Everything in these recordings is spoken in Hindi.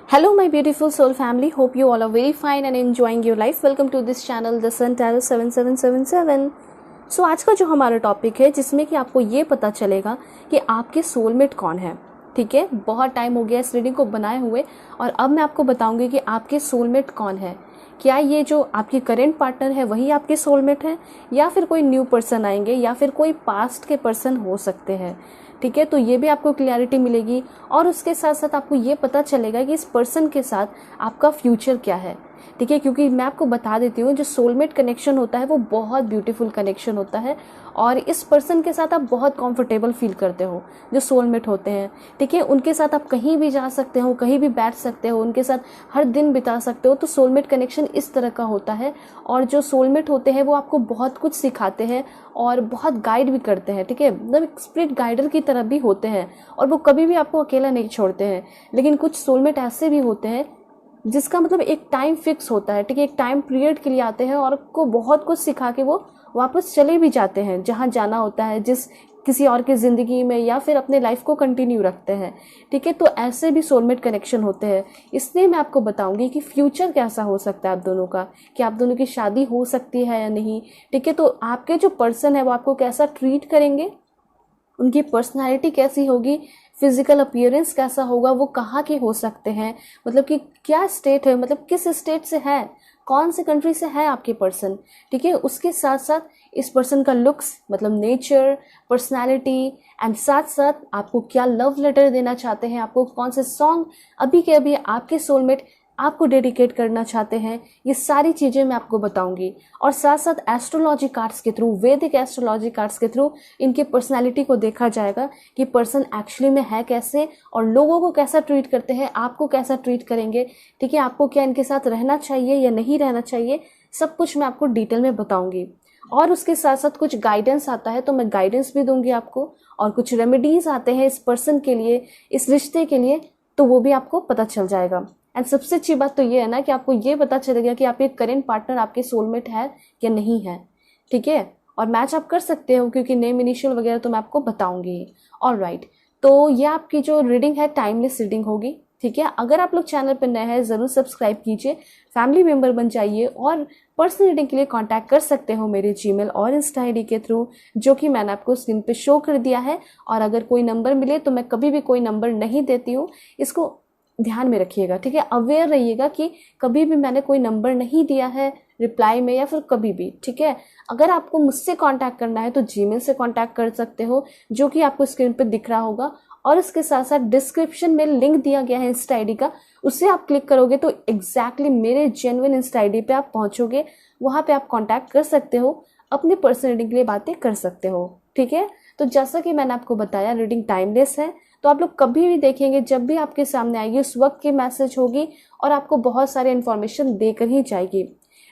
Hello, my beautiful soul family. Hope you all are very fine and enjoying your life. Welcome to this channel, The Sun Tarot 7777. So आज का जो हमारा टॉपिक है जिसमें कि आपको ये पता चलेगा कि आपके सोलमेट कौन है। ठीक है, बहुत टाइम हो गया इस रीडिंग को बनाए हुए और अब मैं आपको बताऊंगी कि आपके सोलमेट कौन है। क्या ये जो आपके करेंट पार्टनर है वही आपके सोलमेट है या फिर कोई न्यू पर्सन आएंगे या फिर कोई पास्ट के पर्सन हो सकते हैं। ठीक है, तो ये भी आपको क्लैरिटी मिलेगी और उसके साथ साथ आपको ये पता चलेगा कि इस पर्सन के साथ आपका फ्यूचर क्या है। ठीक है, क्योंकि मैं आपको बता देती हूँ जो सोलमेट कनेक्शन होता है वो बहुत ब्यूटीफुल कनेक्शन होता है और इस पर्सन के साथ आप बहुत कंफर्टेबल फील करते हो। जो सोलमेट होते हैं, ठीक है, उनके साथ आप कहीं भी जा सकते हो, कहीं भी बैठ सकते हो, उनके साथ हर दिन बिता सकते हो। तो सोलमेट कनेक्शन इस तरह का होता है और जो सोलमेट होते हैं वो आपको बहुत कुछ सिखाते हैं और बहुत गाइड भी करते हैं। ठीक है, मतलब एक स्पिरिट गाइडर की तरह भी होते हैं और वो कभी भी आपको अकेला नहीं छोड़ते हैं। लेकिन कुछ सोलमेट ऐसे भी होते हैं जिसका मतलब एक टाइम फिक्स होता है। ठीक है, एक टाइम पीरियड के लिए आते हैं और आपको बहुत कुछ सिखा के वो वापस चले भी जाते हैं जहाँ जाना होता है, जिस किसी और की ज़िंदगी में, या फिर अपने लाइफ को कंटिन्यू रखते हैं। ठीक है, तो ऐसे भी सोलमेट कनेक्शन होते हैं। इसलिए मैं आपको बताऊंगी कि फ्यूचर कैसा हो सकता है आप दोनों का, कि आप दोनों की शादी हो सकती है या नहीं। ठीक है, तो आपके जो पर्सन है वो आपको कैसा ट्रीट करेंगे, उनकी पर्सनालिटी कैसी होगी, फिजिकल अपीयरेंस कैसा होगा, वो कहाँ के हो सकते हैं, मतलब कि क्या स्टेट है, मतलब किस स्टेट से है, कौन से कंट्री से है आपके पर्सन। ठीक है, उसके साथ साथ इस पर्सन का लुक्स, मतलब नेचर, पर्सनालिटी एंड साथ साथ आपको क्या लव लेटर देना चाहते हैं, आपको कौन से सॉन्ग अभी के अभी आपके सोलमेट आपको डेडिकेट करना चाहते हैं, ये सारी चीज़ें मैं आपको बताऊंगी। और साथ साथ एस्ट्रोलॉजी कार्ड्स के थ्रू, वैदिक एस्ट्रोलॉजी कार्ड्स के थ्रू इनकी पर्सनालिटी को देखा जाएगा कि पर्सन एक्चुअली में है कैसे और लोगों को कैसा ट्रीट करते हैं, आपको कैसा ट्रीट करेंगे। ठीक है, आपको क्या इनके साथ रहना चाहिए या नहीं रहना चाहिए, सब कुछ मैं आपको डिटेल में बताऊंगी। और उसके साथ साथ कुछ गाइडेंस आता है तो मैं गाइडेंस भी दूंगी आपको, और कुछ रेमेडीज आते हैं इस पर्सन के लिए, इस रिश्ते के लिए, तो वो भी आपको पता चल जाएगा। एंड सबसे अच्छी बात तो ये है ना कि आपको ये पता चलेगा कि आपके करेंट पार्टनर आपके सोलमेट है या नहीं है। ठीक है, और मैच आप कर सकते हो क्योंकि नेम इनिशियल वगैरह तो मैं आपको बताऊंगी। ऑलराइट, तो ये आपकी जो रीडिंग है टाइमलेस रीडिंग होगी। ठीक है, अगर आप लोग चैनल पर नए हैं ज़रूर सब्सक्राइब कीजिए, फैमिली मेंबर बन जाइए और पर्सनल रीडिंग के लिए कांटेक्ट कर सकते हो मेरे जीमेल और इंस्टा आईडी के थ्रू, जो कि मैंने आपको स्क्रीन पे शो कर दिया है। और अगर कोई नंबर मिले तो मैं कभी भी कोई नंबर नहीं देती हूँ, इसको ध्यान में रखिएगा। ठीक है, अवेयर रहिएगा कि कभी भी मैंने कोई नंबर नहीं दिया है रिप्लाई में या फिर कभी भी। ठीक है, अगर आपको मुझसे कांटेक्ट करना है तो जीमेल से कांटेक्ट कर सकते हो, जो कि आपको स्क्रीन पर दिख रहा होगा। और इसके साथ साथ डिस्क्रिप्शन में लिंक दिया गया है इंस्टा आईडी का, उससे आप क्लिक करोगे तो एग्जैक्टली मेरे जेन्युइन इंस्टा आईडी पे आप पहुंचोगे। वहां पे आप कांटेक्ट कर सकते हो, अपनी पर्सनल रीडिंग के लिए बातें कर सकते हो। ठीक है, तो जैसा कि मैंने आपको बताया रीडिंग टाइमलेस है, तो आप लोग कभी भी देखेंगे, जब भी आपके सामने आएगी उस वक्त की मैसेज होगी और आपको बहुत सारे इन्फॉर्मेशन देकर ही जाएगी।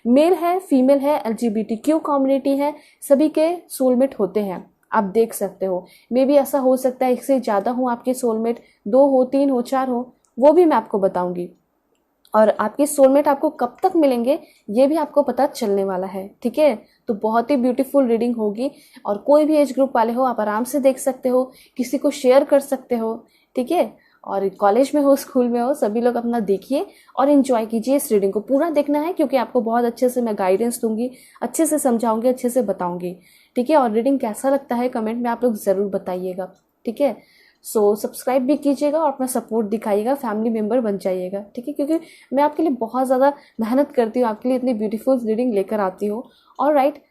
मेल है, फीमेल है, LGBTQ कम्युनिटी है, सभी के सोलमेट होते हैं, आप देख सकते हो। मे बी ऐसा हो सकता है एक से ज़्यादा हो आपके सोलमेट, 2 हो, 3 हो, 4 हो, वो भी मैं आपको बताऊंगी। और आपके सोलमेट आपको कब तक मिलेंगे ये भी आपको पता चलने वाला है। ठीक है, तो बहुत ही ब्यूटीफुल रीडिंग होगी और कोई भी एज ग्रुप वाले हो आप आराम से देख सकते हो, किसी को शेयर कर सकते हो। ठीक है, और कॉलेज में हो, स्कूल में हो, सभी लोग अपना देखिए और एंजॉय कीजिए। इस रीडिंग को पूरा देखना है क्योंकि आपको बहुत अच्छे से मैं गाइडेंस दूंगी, अच्छे से समझाऊंगी, अच्छे से बताऊंगी। ठीक है, और रीडिंग कैसा लगता है कमेंट में आप लोग ज़रूर बताइएगा। ठीक है, सो सब्सक्राइब भी कीजिएगा और अपना सपोर्ट दिखाइएगा, फैमिली मेंबर बन जाइएगा। ठीक है, क्योंकि मैं आपके लिए बहुत ज़्यादा मेहनत करती हूँ, आपके लिए इतनी ब्यूटीफुल रीडिंग लेकर आती हूँ। ऑलराइट,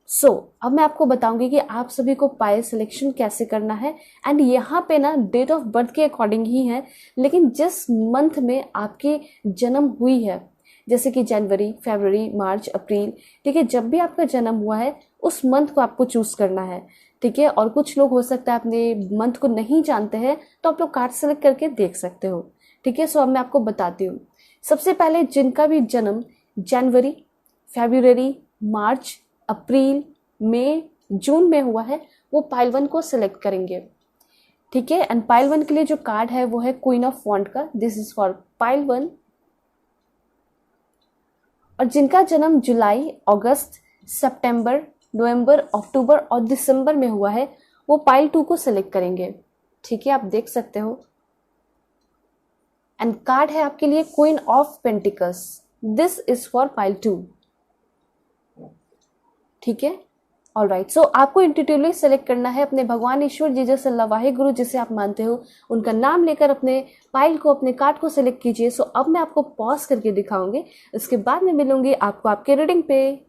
सो अब मैं आपको बताऊंगी कि आप सभी को पायल सिलेक्शन कैसे करना है। एंड यहाँ पे ना डेट ऑफ बर्थ के अकॉर्डिंग ही है, लेकिन जिस मंथ में आपकी जन्म हुई है, जैसे कि जनवरी, फरवरी, मार्च, अप्रैल, ठीक है, जब भी आपका जन्म हुआ है उस मंथ को आपको चूज करना है। ठीक है, और कुछ लोग हो सकता है अपने मंथ को नहीं जानते हैं तो आप लोग कार्ड सेलेक्ट करके देख सकते हो। ठीक है, सो अब मैं आपको बताती हूँ। सबसे पहले जिनका भी जन्म जनवरी, फरवरी, मार्च, अप्रैल, मई, जून में हुआ है वो पाइल 1 को सिलेक्ट करेंगे। ठीक है, एंड पाइल 1 के लिए जो कार्ड है वो है क्वीन ऑफ वॉन्ड का, दिस इज फॉर पाइल 1। और जिनका जन्म जुलाई, अगस्त, सितंबर, नवंबर, अक्टूबर और दिसंबर में हुआ है वो पाइल 2 को सिलेक्ट करेंगे। ठीक है, आप देख सकते हो। एंड कार्ड है आपके लिए queen of pentacles, this is for pile 2। ठीक है, ऑलराइट। सो आपको इंट्यूटिवली सेलेक्ट करना है अपने भगवान ईश्वर जीसस अल्लाह वाहे गुरु जिसे आप मानते हो, उनका नाम लेकर अपने पाइल को, अपने कार्ड को सेलेक्ट कीजिए। सो अब मैं आपको पॉज करके दिखाऊंगी, इसके बाद में मिलूंगी आपको आपके रीडिंग पे।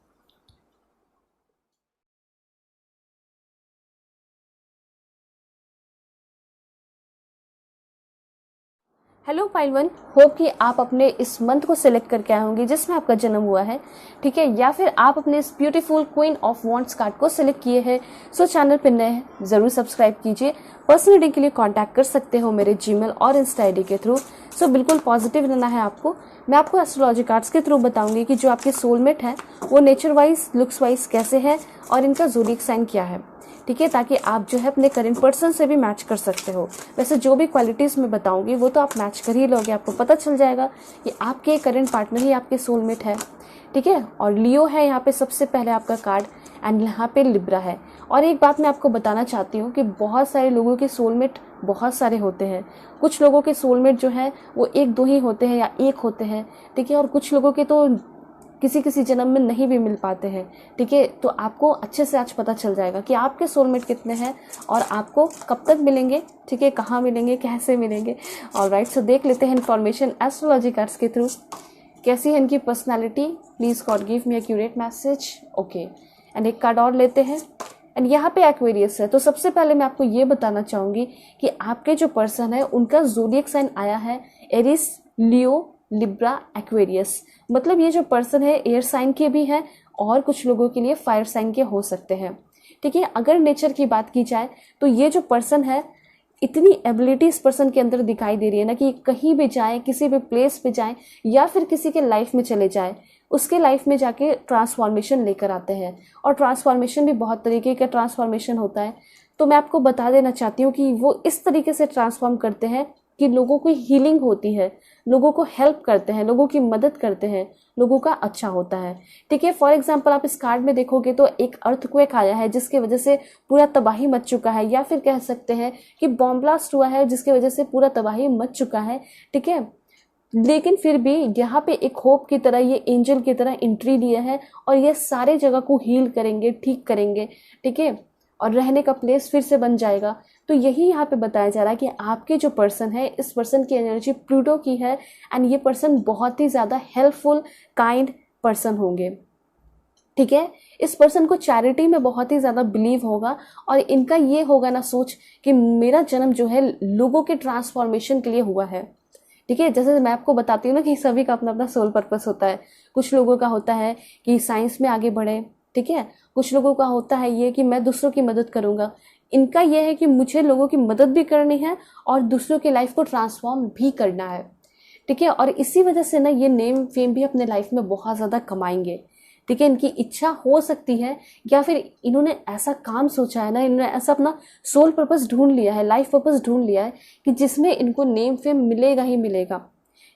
हेलो पाइल 1, होप कि आप अपने इस मंथ को सिलेक्ट करके आए होंगे जिसमें आपका जन्म हुआ है। ठीक है, या फिर आप अपने इस beautiful queen of wands card को सिलेक्ट किए हैं। सो चैनल पर नए हैं ज़रूर सब्सक्राइब कीजिए। पर्सनल रीडिंग के लिए कांटेक्ट कर सकते हो मेरे जीमेल और इंस्टा आईडी के थ्रू। सो बिल्कुल पॉजिटिव रहना है आपको। मैं आपको एस्ट्रोलॉजी कार्ड्स के थ्रू बताऊंगी कि जो आपके सोलमेट है वो नेचर वाइज, लुक्स वाइज कैसे है और इनका ज़ोडिएक साइन क्या है। ठीक है, ताकि आप जो है अपने करेंट पर्सन से भी मैच कर सकते हो। वैसे जो भी क्वालिटीज़ मैं बताऊंगी वो तो आप मैच कर ही लोगे, आपको पता चल जाएगा कि आपके करेंट पार्टनर ही आपके सोलमेट है। ठीक है, और लियो है यहाँ पे सबसे पहले आपका कार्ड, एंड यहाँ पे लिब्रा है। और एक बात मैं आपको बताना चाहती हूँ कि बहुत सारे लोगों के सोलमेट बहुत सारे होते हैं। कुछ लोगों के सोलमेट जो है वो एक दो ही होते हैं या एक होते हैं। ठीक है, और कुछ लोगों के तो किसी किसी जन्म में नहीं भी मिल पाते हैं। ठीक है, तो आपको अच्छे से आज पता चल जाएगा कि आपके सोलमेट कितने हैं और आपको कब तक मिलेंगे। ठीक है, कहाँ मिलेंगे, कैसे मिलेंगे। ऑलराइट, सो देख लेते हैं इन्फॉर्मेशन एस्ट्रोलॉजी कार्ड्स के थ्रू। कैसी है इनकी personality, please God give me accurate message. Okay, and एक कार्ड और लेते हैं, एंड यहाँ पे एक्वेरियस है। तो सबसे पहले मैं आपको ये बताना चाहूँगी कि आपके जो पर्सन है उनका ज़ोडिएक साइन आया है एरिस, लियो, लिब्रा, एक्वेरियस। मतलब ये जो पर्सन है एयर साइन के भी हैं और कुछ लोगों के लिए फायर साइन के हो सकते हैं। ठीक है, अगर नेचर की बात की जाए तो ये जो पर्सन है, इतनी एबिलिटी इस पर्सन के अंदर दिखाई दे रही है ना कि कहीं भी जाए, किसी भी प्लेस पे जाए या फिर किसी के लाइफ में चले जाए, उसके लाइफ में जाके ट्रांसफॉर्मेशन लेकर आते हैं। और ट्रांसफॉर्मेशन भी बहुत तरीके का ट्रांसफॉर्मेशन होता है। तो मैं आपको बता देना चाहती हूँ कि वो इस तरीके से ट्रांसफॉर्म करते हैं कि लोगों की हीलिंग होती है, लोगों को हेल्प करते हैं, लोगों की मदद करते हैं, लोगों का अच्छा होता है। ठीक है, फॉर एग्जांपल आप इस कार्ड में देखोगे तो एक अर्थक्वेक आया है जिसकी वजह से पूरा तबाही मच चुका है, या फिर कह सकते हैं कि बॉम्ब ब्लास्ट हुआ है जिसकी वजह से पूरा तबाही मच चुका है। ठीक है, लेकिन फिर भी यहाँ पे एक होप की तरह ये एंजल की तरह एंट्री लिया है और ये सारे जगह को हील करेंगे, ठीक करेंगे। ठीक है, और रहने का प्लेस फिर से बन जाएगा। तो यही यहाँ पे बताया जा रहा है कि आपके जो पर्सन है, इस पर्सन की एनर्जी प्लूटो की है, एंड ये पर्सन बहुत ही ज़्यादा हेल्पफुल, काइंड पर्सन होंगे। ठीक है, इस पर्सन को चैरिटी में बहुत ही ज़्यादा बिलीव होगा और इनका ये होगा ना सोच कि मेरा जन्म जो है लोगों के ट्रांसफॉर्मेशन के लिए हुआ है। ठीक है, जैसे मैं आपको बताती हूँ ना कि सभी का अपना अपना सोल पर्पस होता है। कुछ लोगों का होता है कि साइंस में आगे बढ़े। ठीक है, कुछ लोगों का होता है ये कि मैं दूसरों की मदद करूँगा। इनका यह है कि मुझे लोगों की मदद भी करनी है और दूसरों की लाइफ को ट्रांसफॉर्म भी करना है। ठीक है, और इसी वजह से ना ये नेम फेम भी अपने लाइफ में बहुत ज़्यादा कमाएंगे। ठीक है, इनकी इच्छा हो सकती है या फिर इन्होंने ऐसा काम सोचा है ना, इन्होंने ऐसा अपना सोल पर्पस ढूंढ लिया है, लाइफ पर्पस ढूंढ लिया है कि जिसमें इनको नेम फेम मिलेगा ही मिलेगा।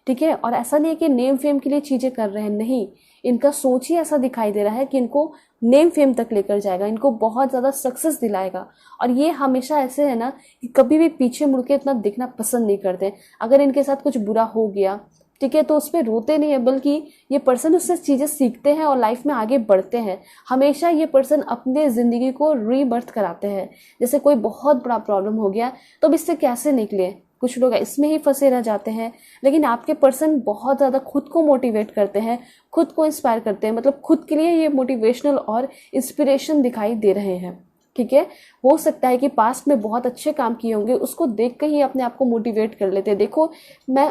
ठीक है, और ऐसा नहीं है कि नेम फेम के लिए चीज़ें कर रहे हैं, नहीं, इनका सोच ही ऐसा दिखाई दे रहा है कि इनको नेम फेम तक लेकर जाएगा, इनको बहुत ज़्यादा सक्सेस दिलाएगा। और ये हमेशा ऐसे है ना कि कभी भी पीछे मुड़ के इतना दिखना पसंद नहीं करते। अगर इनके साथ कुछ बुरा हो गया, ठीक है, तो उस पर रोते नहीं है, बल्कि ये पर्सन उससे चीज़ें सीखते हैं और लाइफ में आगे बढ़ते हैं। हमेशा ये पर्सन अपने ज़िंदगी को रीबर्थ कराते हैं। जैसे कोई बहुत बड़ा प्रॉब्लम हो गया तो अब इससे कैसे निकले, कुछ लोग इसमें ही फंसे रह जाते हैं। लेकिन आपके पर्सन बहुत ज़्यादा खुद को मोटिवेट करते हैं, खुद को इंस्पायर करते हैं, मतलब खुद के लिए ये मोटिवेशनल और इंस्पिरेशन दिखाई दे रहे हैं। ठीक है, हो सकता है कि पास्ट में बहुत अच्छे काम किए होंगे, उसको देख कर ही अपने आप को मोटिवेट कर लेते हैं। देखो, मैं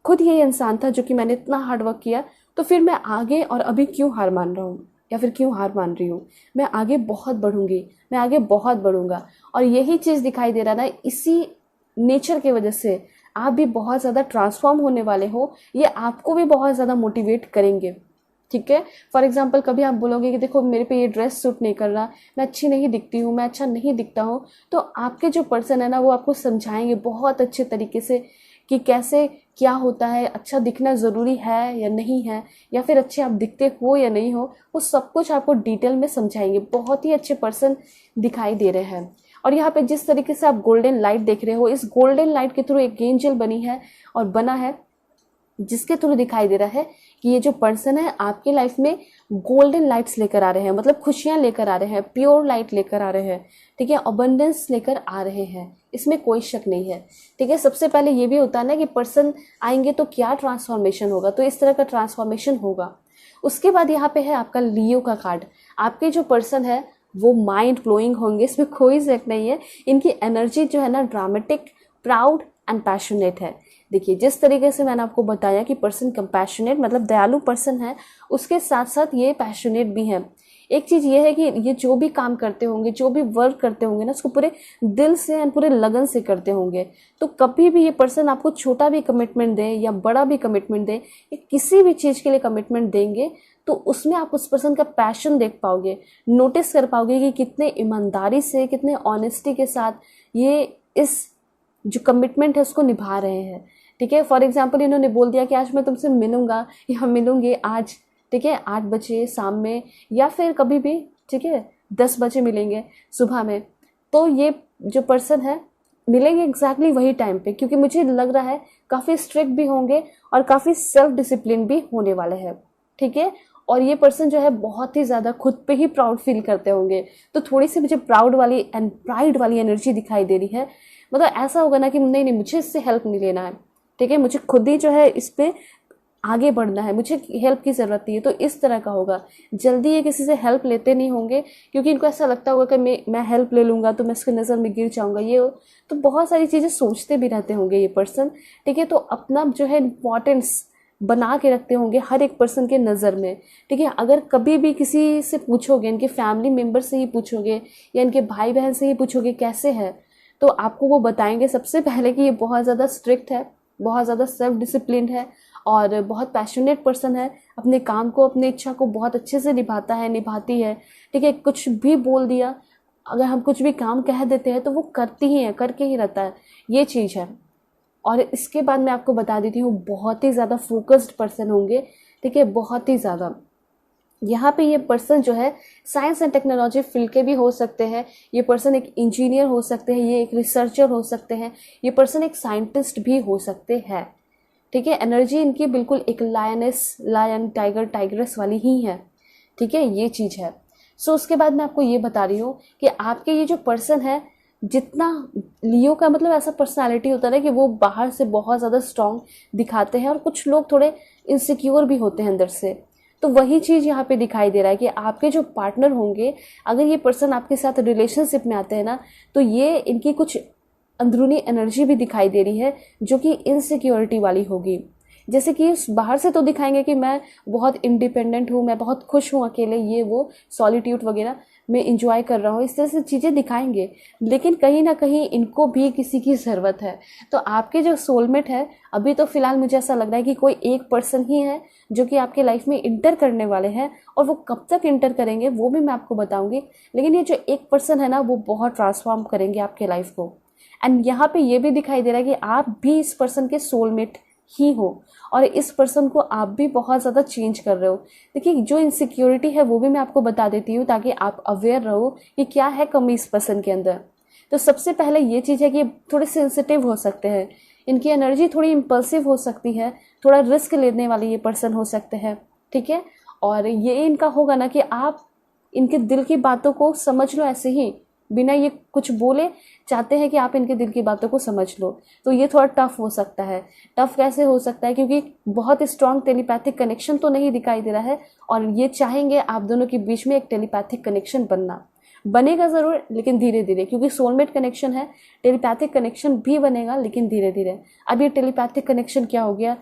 खुद यही इंसान था जो कि मैंने इतना हार्ड वर्क किया, तो फिर मैं आगे और अभी क्यों हार मान रहा हूँ या फिर क्यों हार मान रही हूँ, मैं आगे बहुत बढ़ूंगी, मैं आगे बहुत बढ़ूंगा। और यही चीज़ दिखाई दे रहा था, इसी नेचर की वजह से आप भी बहुत ज़्यादा ट्रांसफॉर्म होने वाले हो। ये आपको भी बहुत ज़्यादा मोटिवेट करेंगे। ठीक है, फॉर एग्जांपल कभी आप बोलोगे कि देखो मेरे पे ये ड्रेस सूट नहीं कर रहा, मैं अच्छी नहीं दिखती हूँ, मैं अच्छा नहीं दिखता हूँ, तो आपके जो पर्सन है ना वो आपको समझाएंगे बहुत अच्छे तरीके से कि कैसे क्या होता है, अच्छा दिखना ज़रूरी है या नहीं है, या फिर अच्छे आप दिखते हो या नहीं हो, वो सब कुछ आपको डिटेल में समझाएंगे। बहुत ही अच्छे पर्सन दिखाई दे रहे हैं। और यहाँ पे जिस तरीके से आप गोल्डन लाइट देख रहे हो, इस गोल्डन लाइट के थ्रू एक एंजल बनी है और बना है, जिसके थ्रू दिखाई दे रहा है कि ये जो पर्सन है आपकी लाइफ में गोल्डन लाइट्स लेकर आ रहे हैं, मतलब खुशियां लेकर आ रहे हैं, प्योर लाइट लेकर आ रहे हैं, ठीक है, अबंडेंस लेकर आ रहे हैं, इसमें कोई शक नहीं है, ठीक है। सबसे पहले ये भी होता है ना कि पर्सन आएंगे तो क्या ट्रांसफॉर्मेशन होगा, तो इस तरह का ट्रांसफॉर्मेशन होगा। उसके बाद यहाँ पे है आपका लियो का कार्ड। आपके जो पर्सन है वो माइंड ब्लोइंग होंगे, इसमें कोई शक नहीं है। इनकी एनर्जी जो है ना ड्रामेटिक, प्राउड एंड पैशनेट है। देखिए जिस तरीके से मैंने आपको बताया कि पर्सन कंपैशनेट मतलब दयालु पर्सन है, उसके साथ साथ ये पैशनेट भी है। एक चीज़ ये है कि ये जो भी काम करते होंगे, जो भी वर्क करते होंगे ना, उसको पूरे दिल से एंड पूरे लगन से करते होंगे। तो कभी भी ये पर्सन आपको छोटा भी कमिटमेंट दे या बड़ा भी कमिटमेंट दे, या किसी भी चीज़ के लिए कमिटमेंट देंगे, तो उसमें आप उस पर्सन का पैशन देख पाओगे, नोटिस कर पाओगे कि कितने ईमानदारी से, कितने ऑनेस्टी के साथ ये इस जो कमिटमेंट है उसको निभा रहे हैं, ठीक है। फॉर एग्जाम्पल इन्होंने बोल दिया कि आज मैं तुमसे मिलूंगा या मिलूंगी आज, ठीक है, 8 बजे शाम में, या फिर कभी भी, ठीक है, 10 बजे मिलेंगे सुबह में, तो ये जो पर्सन है मिलेंगे एग्जैक्टली वही टाइम पे, क्योंकि मुझे लग रहा है काफ़ी स्ट्रिक्ट भी होंगे और काफ़ी सेल्फ डिसिप्लिन भी होने वाले हैं, ठीक है। और ये पर्सन जो है बहुत ही ज़्यादा खुद पे ही प्राउड फील करते होंगे, तो थोड़ी सी मुझे प्राउड वाली एंड प्राइड वाली एनर्जी दिखाई दे रही है। मतलब ऐसा होगा ना कि नहीं नहीं, मुझे इससे हेल्प नहीं लेना है, ठीक है, मुझे खुद ही जो है इस पे आगे बढ़ना है, मुझे हेल्प की ज़रूरत नहीं है। तो इस तरह का होगा। जल्दी ये किसी से हेल्प लेते नहीं होंगे, क्योंकि इनको ऐसा लगता होगा कि मैं हेल्प ले लूँगा तो मैं इसकी नज़र में गिर जाऊँगा, ये तो बहुत सारी चीज़ें सोचते भी रहते होंगे ये पर्सन, ठीक है। तो अपना जो है इम्पॉर्टेंस बना के रखते होंगे हर एक पर्सन के नज़र में, ठीक है। अगर कभी भी किसी से पूछोगे, इनके फैमिली मेम्बर से ही पूछोगे या इनके भाई बहन से ही पूछोगे कैसे है, तो आपको वो बताएंगे सबसे पहले कि ये बहुत ज़्यादा स्ट्रिक्ट है, बहुत ज़्यादा सेल्फ डिसिप्लिन है और बहुत पैशनेट पर्सन है, अपने काम को, अपनी इच्छा को बहुत अच्छे से निभाता है, निभाती है, ठीक है। कुछ भी बोल दिया, अगर हम कुछ भी काम कह देते हैं तो वो करती ही है, करके ही रहता है, ये चीज़ है। और इसके बाद मैं आपको बता देती हूँ, बहुत ही ज़्यादा फोकस्ड पर्सन होंगे, ठीक है, बहुत ही ज़्यादा। यहाँ पे ये पर्सन जो है साइंस एंड टेक्नोलॉजी फील्ड के भी हो सकते हैं, ये पर्सन एक इंजीनियर हो सकते हैं, ये एक रिसर्चर हो सकते हैं, ये पर्सन एक साइंटिस्ट भी हो सकते हैं, ठीक है। एनर्जी इनकी बिल्कुल एक लायनेस, लायन, टाइगर, टाइग्रेस वाली ही है, ठीक है, ये चीज़ है। सो उसके बाद मैं आपको ये बता रही हूँ कि आपके ये जो पर्सन है, जितना लियो का मतलब ऐसा पर्सनालिटी होता है ना कि वो बाहर से बहुत ज़्यादा स्ट्रॉन्ग दिखाते हैं और कुछ लोग थोड़े इनसिक्योर भी होते हैं अंदर से। तो वही चीज़ यहाँ पे दिखाई दे रहा है कि आपके जो पार्टनर होंगे, अगर ये पर्सन आपके साथ रिलेशनशिप में आते हैं ना, तो ये इनकी कुछ अंदरूनी एनर्जी भी दिखाई दे रही है जो कि इनसिक्योरिटी वाली होगी। जैसे कि बाहर से तो दिखाएंगे कि मैं बहुत इंडिपेंडेंट हूँ, मैं बहुत खुश हूँ अकेले, ये वो सॉलिट्यूड वगैरह मैं इंजॉय कर रहा हूँ, इस तरह से चीज़ें दिखाएंगे, लेकिन कहीं ना कहीं इनको भी किसी की ज़रूरत है। तो आपके जो सोलमेट है, अभी तो फिलहाल मुझे ऐसा लग रहा है कि कोई एक पर्सन ही है जो कि आपके लाइफ में इंटर करने वाले हैं, और वो कब तक इंटर करेंगे वो भी मैं आपको बताऊंगी। लेकिन ये जो एक पर्सन है ना, वो बहुत ट्रांसफॉर्म करेंगे आपके लाइफ को। एंड यहाँ पे ये भी दिखाई दे रहा है कि आप भी इस पर्सन के सोलमेट ही हो, और इस पर्सन को आप भी बहुत ज़्यादा चेंज कर रहे हो। देखिए जो इनसिक्योरिटी है वो भी मैं आपको बता देती हूँ, ताकि आप अवेयर रहो कि क्या है कमी इस पर्सन के अंदर। तो सबसे पहले ये चीज़ है कि थोड़े सेंसिटिव हो सकते हैं, इनकी एनर्जी थोड़ी इम्पल्सिव हो सकती है, थोड़ा रिस्क लेने वाले ये पर्सन हो सकते हैं, ठीक है। और ये इनका होगा ना कि आप इनके दिल की बातों को समझ लो, ऐसे ही बिना ये कुछ बोले चाहते हैं कि आप इनके दिल की बातों को समझ लो। तो ये थोड़ा टफ हो सकता है। टफ कैसे हो सकता है, क्योंकि बहुत स्ट्रॉन्ग टेलीपैथिक कनेक्शन तो नहीं दिखाई दे रहा है, और ये चाहेंगे आप दोनों के बीच में एक टेलीपैथिक कनेक्शन बनेगा ज़रूर, लेकिन धीरे धीरे, क्योंकि सोलमेट कनेक्शन है, टेलीपैथिक कनेक्शन भी बनेगा लेकिन धीरे धीरे। अब ये टेलीपैथिक कनेक्शन क्या हो गया,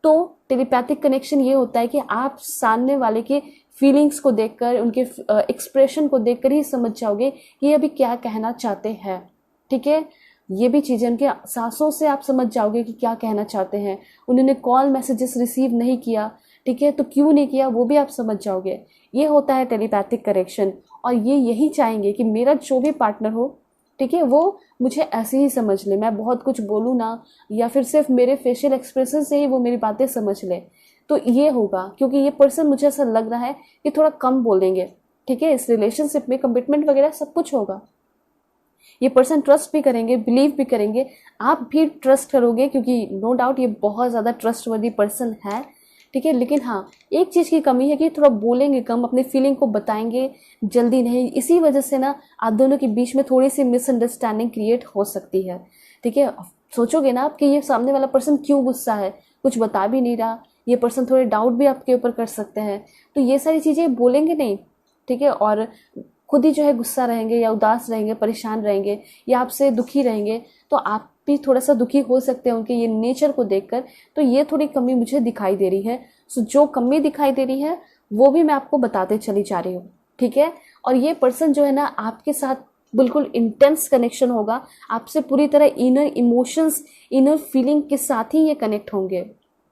तो टेलीपैथिक कनेक्शन ये होता है कि आप सामने वाले के फीलिंग्स को देखकर, उनके एक्सप्रेशन को देखकर ही समझ जाओगे कि ये अभी क्या कहना चाहते हैं, ठीक है। ये भी चीज़ें उनके सांसों से आप समझ जाओगे कि क्या कहना चाहते हैं। उन्होंने कॉल मैसेजेस रिसीव नहीं किया, ठीक है, तो क्यों नहीं किया वो भी आप समझ जाओगे। ये होता है टेलीपैथिक कनेक्शन, और ये यही चाहेंगे कि मेरा जो भी पार्टनर हो, ठीक है, वो मुझे ऐसे ही समझ ले, मैं बहुत कुछ बोलूँ ना, या फिर सिर्फ मेरे फेशियल एक्सप्रेशन से ही वो मेरी बातें समझ ले। तो ये होगा, क्योंकि ये पर्सन मुझे ऐसा लग रहा है कि थोड़ा कम बोलेंगे, ठीक है। इस रिलेशनशिप में कमिटमेंट वगैरह सब कुछ होगा, ये पर्सन ट्रस्ट भी करेंगे, बिलीव भी करेंगे, आप भी ट्रस्ट करोगे, क्योंकि नो डाउट ये बहुत ज़्यादा ट्रस्टवर्दी पर्सन है, ठीक है। लेकिन हाँ, एक चीज़ की कमी है कि थोड़ा बोलेंगे कम, अपनी फीलिंग को बताएंगे जल्दी नहीं। इसी वजह से ना आप दोनों के बीच में थोड़ी सी मिसअंडरस्टैंडिंग क्रिएट हो सकती है, ठीक है। सोचोगे ना आप कि ये सामने वाला पर्सन क्यों गुस्सा है, कुछ बता भी नहीं रहा, ये पर्सन थोड़े डाउट भी आपके ऊपर कर सकते हैं, तो ये सारी चीज़ें बोलेंगे नहीं, ठीक है। और खुद ही जो है गुस्सा रहेंगे या उदास रहेंगे, परेशान रहेंगे या आपसे दुखी रहेंगे, तो आप भी थोड़ा सा दुखी हो सकते हैं उनके ये नेचर को देखकर। तो ये थोड़ी कमी मुझे दिखाई दे रही है। सो जो कमी दिखाई दे रही है वो भी मैं आपको बताते चली जा रही हूँ, ठीक है। और ये पर्सन जो है ना आपके साथ बिल्कुल इंटेंस कनेक्शन होगा, आपसे पूरी तरह इनर इमोशंस, इनर फीलिंग के साथ ही ये कनेक्ट होंगे,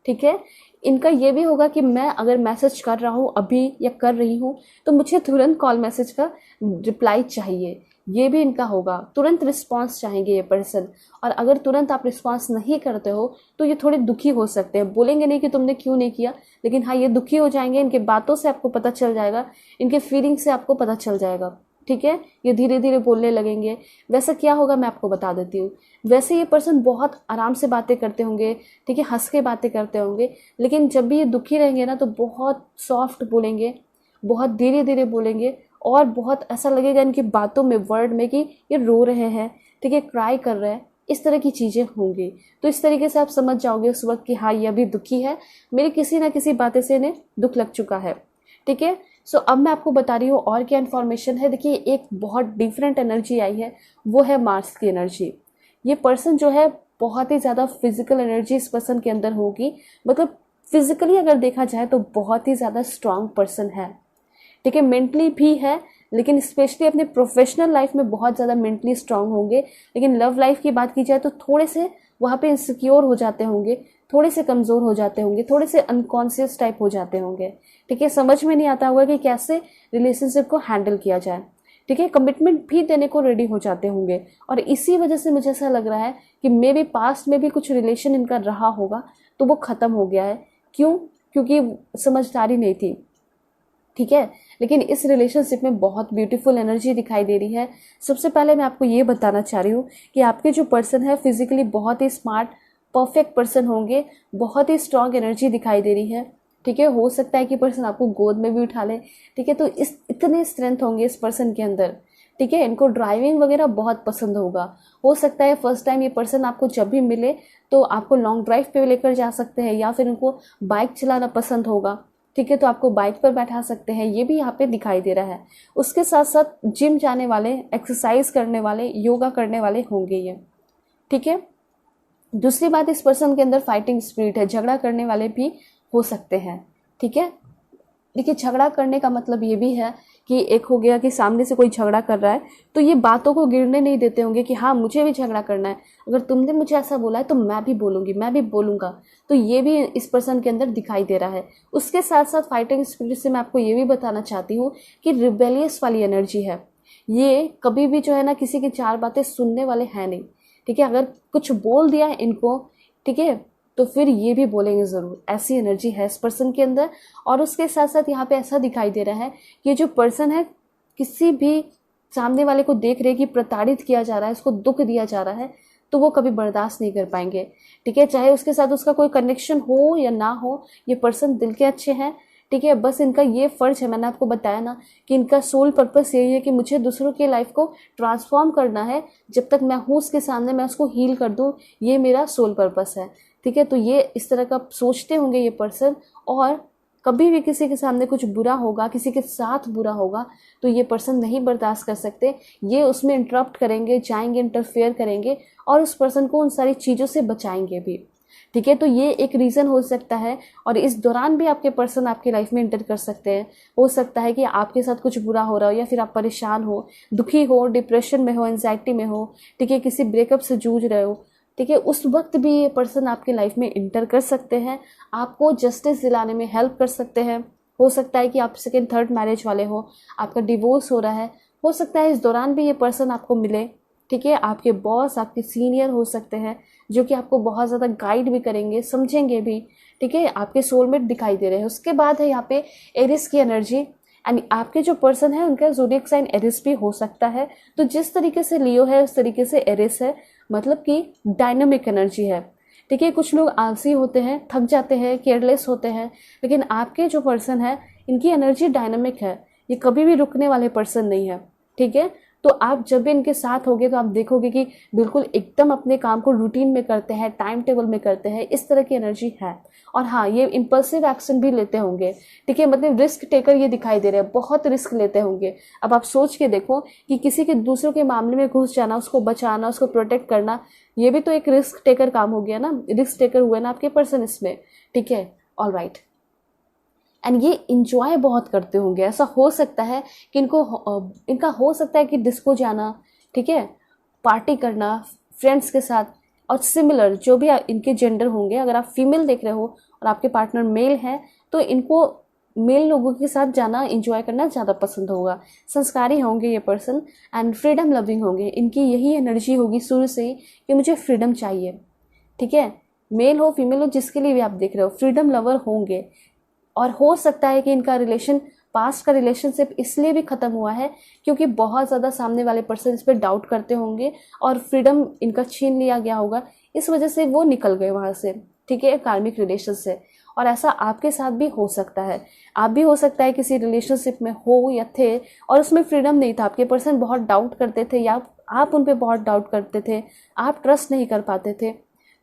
ठीक है। इनका ये भी होगा कि मैं अगर मैसेज कर रहा हूँ अभी या कर रही हूँ तो मुझे तुरंत कॉल मैसेज का रिप्लाई चाहिए, ये भी इनका होगा। तुरंत रिस्पांस चाहेंगे ये पर्सन, और अगर तुरंत आप रिस्पांस नहीं करते हो तो ये थोड़े दुखी हो सकते हैं। बोलेंगे नहीं कि तुमने क्यों नहीं किया, लेकिन हाँ ये दुखी हो जाएंगे, इनके बातों से आपको पता चल जाएगा, इनके फीलिंग से आपको पता चल जाएगा, ठीक है। ये धीरे धीरे बोलने लगेंगे। वैसा क्या होगा मैं आपको बता देती हूँ। वैसे ये पर्सन बहुत आराम से बातें करते होंगे, ठीक है, हंस के बातें करते होंगे, लेकिन जब भी ये दुखी रहेंगे ना तो बहुत सॉफ्ट बोलेंगे, बहुत धीरे धीरे बोलेंगे, और बहुत ऐसा लगेगा इनकी बातों में, वर्ड में, कि ये रो रहे हैं, ठीक है, क्राई कर रहे हैं, इस तरह की चीज़ें होंगी। तो इस तरीके से आप समझ जाओगे उस वक्त कि हाँ ये अभी दुखी है, मेरी किसी ना किसी बातें से इन्हें दुख लग चुका है, ठीक है। सो अब मैं आपको बता रही हूँ और क्या इन्फॉर्मेशन है। देखिए एक बहुत डिफरेंट एनर्जी आई है, वो है मार्स की एनर्जी। ये पर्सन जो है बहुत ही ज़्यादा फिजिकल एनर्जी इस पर्सन के अंदर होगी, मतलब फिजिकली अगर देखा जाए तो बहुत ही ज़्यादा स्ट्रांग पर्सन है, ठीक है। मेंटली भी है, लेकिन स्पेशली अपने प्रोफेशनल लाइफ में बहुत ज़्यादा मेंटली स्ट्रांग होंगे। लेकिन लव लाइफ की बात की जाए तो थोड़े से वहाँ पे इनसिक्योर हो जाते होंगे, थोड़े से कमज़ोर हो जाते होंगे, थोड़े से अनकॉन्शियस टाइप हो जाते होंगे, ठीक है। समझ में नहीं आता होगा कि कैसे रिलेशनशिप को हैंडल किया जाए, ठीक है। कमिटमेंट भी देने को रेडी हो जाते होंगे, और इसी वजह से मुझे ऐसा लग रहा है कि मे बी पास्ट में भी कुछ रिलेशन इनका रहा होगा तो वो ख़त्म हो गया है। क्यों? क्योंकि समझदारी नहीं थी, ठीक है। लेकिन इस रिलेशनशिप में बहुत ब्यूटीफुल एनर्जी दिखाई दे रही है। सबसे पहले मैं आपको ये बताना चाह रही हूँ कि आपके जो पर्सन है फिजिकली बहुत ही स्मार्ट, परफेक्ट पर्सन होंगे, बहुत ही स्ट्रांग एनर्जी दिखाई दे रही है, ठीक है। हो सकता है कि पर्सन आपको गोद में भी उठा ले, ठीक है। तो इस इतने स्ट्रेंथ होंगे इस पर्सन के अंदर, ठीक है। इनको ड्राइविंग वगैरह बहुत पसंद होगा। हो सकता है फर्स्ट टाइम ये पर्सन आपको जब भी मिले तो आपको लॉन्ग ड्राइव पे लेकर जा सकते हैं, या फिर उनको बाइक चलाना पसंद होगा, ठीक है, तो आपको बाइक पर बैठा सकते हैं, ये भी यहाँ पे दिखाई दे रहा है। उसके साथ साथ जिम जाने वाले, एक्सरसाइज करने वाले, योगा करने वाले होंगे ये, ठीक है। दूसरी बात, इस पर्सन के अंदर फाइटिंग स्पिरिट है, झगड़ा करने वाले भी हो सकते हैं, ठीक है। देखिए झगड़ा करने का मतलब ये भी है कि एक हो गया कि सामने से कोई झगड़ा कर रहा है तो ये बातों को गिरने नहीं देते होंगे कि हाँ मुझे भी झगड़ा करना है, अगर तुमने मुझे ऐसा बोला है तो मैं भी बोलूँगी, मैं भी बोलूँगा। तो ये भी इस पर्सन के अंदर दिखाई दे रहा है। उसके साथ साथ फाइटिंग स्पिरिट से मैं आपको ये भी बताना चाहती हूँ कि रिबेलियस वाली एनर्जी है। ये कभी भी जो है ना किसी की चार बातें सुनने वाले हैं नहीं, ठीक है। अगर कुछ बोल दिया है इनको, ठीक है, तो फिर ये भी बोलेंगे ज़रूर, ऐसी एनर्जी है इस पर्सन के अंदर। और उसके साथ साथ यहाँ पे ऐसा दिखाई दे रहा है कि जो पर्सन है किसी भी सामने वाले को देख रहे कि प्रताड़ित किया जा रहा है, उसको दुख दिया जा रहा है, तो वो कभी बर्दाश्त नहीं कर पाएंगे, ठीक है। चाहे उसके साथ उसका कोई कनेक्शन हो या ना हो, ये पर्सन दिल के अच्छे हैं, ठीक है। बस इनका ये फ़र्ज है, मैंने आपको बताया ना कि इनका सोल पर्पस यही है कि मुझे दूसरों की लाइफ को ट्रांसफॉर्म करना है। जब तक मैं हूँ उसके सामने मैं उसको हील कर दूँ, ये मेरा सोल पर्पस है, ठीक है। तो ये इस तरह का सोचते होंगे ये पर्सन। और कभी भी किसी के सामने कुछ बुरा होगा, किसी के साथ बुरा होगा, तो ये पर्सन नहीं बर्दाश्त कर सकते, ये उसमें इंटरप्ट करेंगे, जाएंगे, इंटरफेयर करेंगे और उस पर्सन को उन सारी चीज़ों से बचाएंगे भी, ठीक है। तो ये एक रीज़न हो सकता है। और इस दौरान भी आपके पर्सन आपकी लाइफ में इंटर कर सकते हैं। हो सकता है कि आपके साथ कुछ बुरा हो रहा हो, या फिर आप परेशान हो, दुखी हो, डिप्रेशन में हो, एंजाइटी में हो, ठीक है, किसी ब्रेकअप से जूझ रहे हो, ठीक है, उस वक्त भी ये पर्सन आपकी लाइफ में इंटर कर सकते हैं, आपको जस्टिस दिलाने में हेल्प कर सकते हैं। हो सकता है कि आप सेकेंड थर्ड मैरिज वाले हो, आपका डिवोर्स हो रहा है, हो सकता है इस दौरान भी ये पर्सन आपको मिले, ठीक है। आपके बॉस, आपके सीनियर हो सकते हैं जो कि आपको बहुत ज़्यादा गाइड भी करेंगे, समझेंगे भी, ठीक है। आपके सोलमेट दिखाई दे रहे हैं। उसके बाद है यहाँ पे एरिस की एनर्जी। एंड आपके जो पर्सन है उनका ज़ोडिएक साइन एरिस भी हो सकता है। तो जिस तरीके से लियो है उस तरीके से एरिस है, मतलब कि डायनामिक एनर्जी है। ठीक है, कुछ लोग आलसी होते हैं, थक जाते हैं, केयरलेस होते हैं, लेकिन आपके जो पर्सन है इनकी एनर्जी डायनामिक है, ये कभी भी रुकने वाले पर्सन नहीं है। ठीक है, तो आप जब भी इनके साथ होगे तो आप देखोगे कि बिल्कुल एकदम अपने काम को रूटीन में करते हैं, टाइम टेबल में करते हैं, इस तरह की एनर्जी है। और हाँ, ये इम्पल्सिव एक्शन भी लेते होंगे। ठीक है, मतलब रिस्क टेकर ये दिखाई दे रहे हैं, बहुत रिस्क लेते होंगे। अब आप सोच के देखो कि किसी के दूसरों के मामले में घुस जाना, उसको बचाना, उसको प्रोटेक्ट करना, ये भी तो एक रिस्क टेकर काम हो गया ना, रिस्क टेकर हुए ना आपके पर्सन इसमें। ठीक है, ऑल राइट। एंड ये इंजॉय बहुत करते होंगे। ऐसा हो सकता है कि इनका हो सकता है कि डिस्को जाना, ठीक है, पार्टी करना फ्रेंड्स के साथ, और सिमिलर जो भी इनके जेंडर होंगे, अगर आप फीमेल देख रहे हो और आपके पार्टनर मेल हैं तो इनको मेल लोगों के साथ जाना, इंजॉय करना ज़्यादा पसंद होगा। संस्कारी होंगे ये पर्सन एंड फ्रीडम लविंग होंगे। इनकी यही एनर्जी होगी शुरू से ही कि मुझे फ्रीडम चाहिए। ठीक है, मेल हो फीमेल हो, जिसके लिए भी आप देख रहे हो, फ्रीडम लवर होंगे। और हो सकता है कि इनका रिलेशन, पास्ट का रिलेशनशिप इसलिए भी ख़त्म हुआ है क्योंकि बहुत ज़्यादा सामने वाले पर्सन इस पर डाउट करते होंगे और फ्रीडम इनका छीन लिया गया होगा, इस वजह से वो निकल गए वहाँ से। ठीक है, कार्मिक रिलेशन से। और ऐसा आपके साथ भी हो सकता है। आप भी हो सकता है किसी रिलेशनशिप में हो या थे और उसमें फ्रीडम नहीं था, आपके पर्सन बहुत डाउट करते थे या आप उन पर बहुत डाउट करते थे, आप ट्रस्ट नहीं कर पाते थे।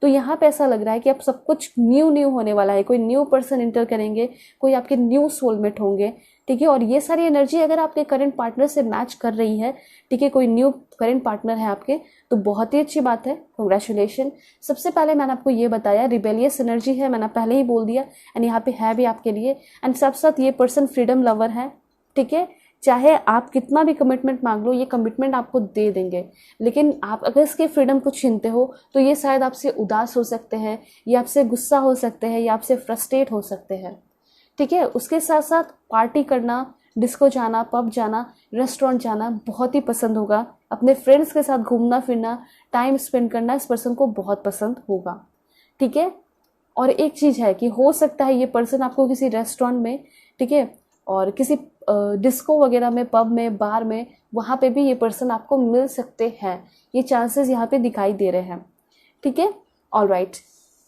तो यहाँ पे ऐसा लग रहा है कि अब सब कुछ न्यू होने वाला है, कोई न्यू पर्सन इंटर करेंगे, कोई आपके न्यू सोलमेट होंगे। ठीक है, और ये सारी एनर्जी अगर आपके करंट पार्टनर से मैच कर रही है, ठीक है, कोई न्यू करंट पार्टनर है आपके, तो बहुत ही अच्छी बात है, कांग्रेचुलेशन। सबसे पहले मैंने आपको ये बताया रिबेलियस एनर्जी है, मैंने पहले ही बोल दिया, एंड यहाँ पे है भी आपके लिए। एंड साथ साथ ये पर्सन फ्रीडम लवर है। ठीक है, चाहे आप कितना भी कमिटमेंट मांग लो, ये कमिटमेंट आपको दे देंगे, लेकिन आप अगर इसके फ्रीडम को छीनते हो तो ये शायद आपसे उदास हो सकते हैं, या आपसे गुस्सा हो सकते हैं, या आपसे फ्रस्ट्रेट हो सकते हैं। ठीक है, उसके साथ साथ पार्टी करना, डिस्को जाना, पब जाना, रेस्टोरेंट जाना बहुत ही पसंद होगा। अपने फ्रेंड्स के साथ घूमना फिरना, टाइम स्पेंड करना इस पर्सन को बहुत पसंद होगा। ठीक है, और एक चीज़ है कि हो सकता है ये पर्सन आपको किसी रेस्टोरेंट में, ठीक है, और किसी डिस्को वगैरह में, पब में, बार में, वहाँ पे भी ये पर्सन आपको मिल सकते हैं। ये चांसेस यहाँ पे दिखाई दे रहे हैं। ठीक है, all right.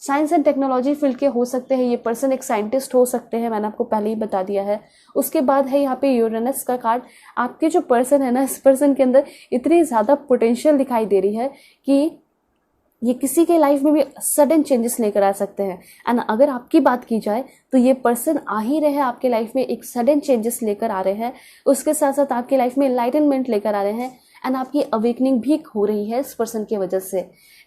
Science and technology field के हो सकते हैं, ये पर्सन एक साइंटिस्ट हो सकते हैं, मैंने आपको पहले ही बता दिया है। उसके बाद है यहाँ पे यूरेनस का कार्ड। आपके जो पर्सन है ना, इस पर्सन के अंदर इतनी ज़्यादा पोटेंशियल दिखाई दे रही है कि ये किसी के लाइफ में भी सडन चेंजेस लेकर आ सकते हैं। एंड अगर आपकी बात की जाए तो ये पर्सन आ ही रहे हैं आपके लाइफ में, एक सडन चेंजेस लेकर आ रहे हैं। उसके साथ साथ आपके लाइफ में एनलाइटनमेंट लेकर आ रहे हैं, एंड आपकी अवेकनिंग भी हो रही है इस पर्सन की वजह से।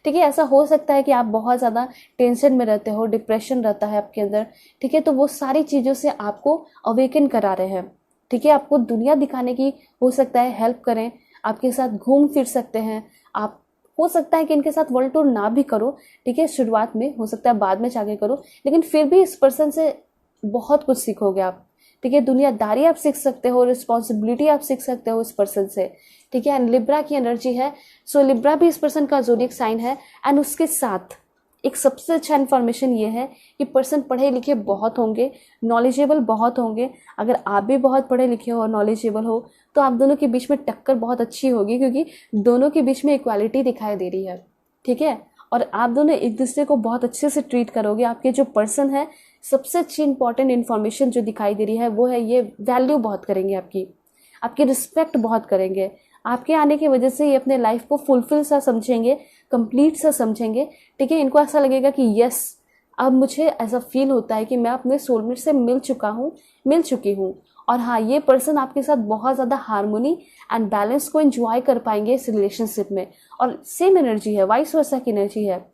ठीक है, ऐसा हो सकता है कि आप बहुत ज़्यादा टेंशन में रहते हो, डिप्रेशन रहता है आपके अंदर। ठीक है, तो वो सारी चीज़ों से आपको अवेकन करा रहे हैं। ठीक है, आपको दुनिया दिखाने की हो सकता है हेल्प करें, आपके साथ घूम फिर सकते हैं आप। हो सकता है कि इनके साथ वर्ल्ड टूर ना भी करो, ठीक है, शुरुआत में, हो सकता है बाद में जाके करो, लेकिन फिर भी इस पर्सन से बहुत कुछ सीखोगे आप। ठीक है, दुनियादारी आप सीख सकते हो, रिस्पॉन्सिबिलिटी आप सीख सकते हो इस पर्सन से। ठीक है, एंड लिब्रा की एनर्जी है, सो लिब्रा भी इस पर्सन का ज़ोडिएक साइन है। एंड उसके साथ एक सबसे अच्छा इन्फॉर्मेशन ये है कि पर्सन पढ़े लिखे बहुत होंगे, नॉलेजेबल बहुत होंगे। अगर आप भी बहुत पढ़े लिखे हो और नॉलेजेबल हो तो आप दोनों के बीच में टक्कर बहुत अच्छी होगी, क्योंकि दोनों के बीच में इक्वालिटी दिखाई दे रही है। ठीक है, और आप दोनों एक दूसरे को बहुत अच्छे से ट्रीट करोगे। आपके जो पर्सन है, सबसे अच्छी इंपॉर्टेंट इन्फॉर्मेशन जो दिखाई दे रही है वो है ये वैल्यू बहुत करेंगे आपकी रिस्पेक्ट बहुत करेंगे। आपके आने की वजह से ये अपने लाइफ को फुलफिल सा समझेंगे, कंप्लीट सा समझेंगे। ठीक है, इनको ऐसा लगेगा कि यस, अब मुझे ऐसा फील होता है कि मैं अपने सोलमेट से मिल चुकी हूँ। और हाँ, ये पर्सन आपके साथ बहुत ज़्यादा हार्मोनी एंड बैलेंस को एंजॉय कर पाएंगे इस रिलेशनशिप में। और सेम एनर्जी है, वाइस वर्सा की एनर्जी है।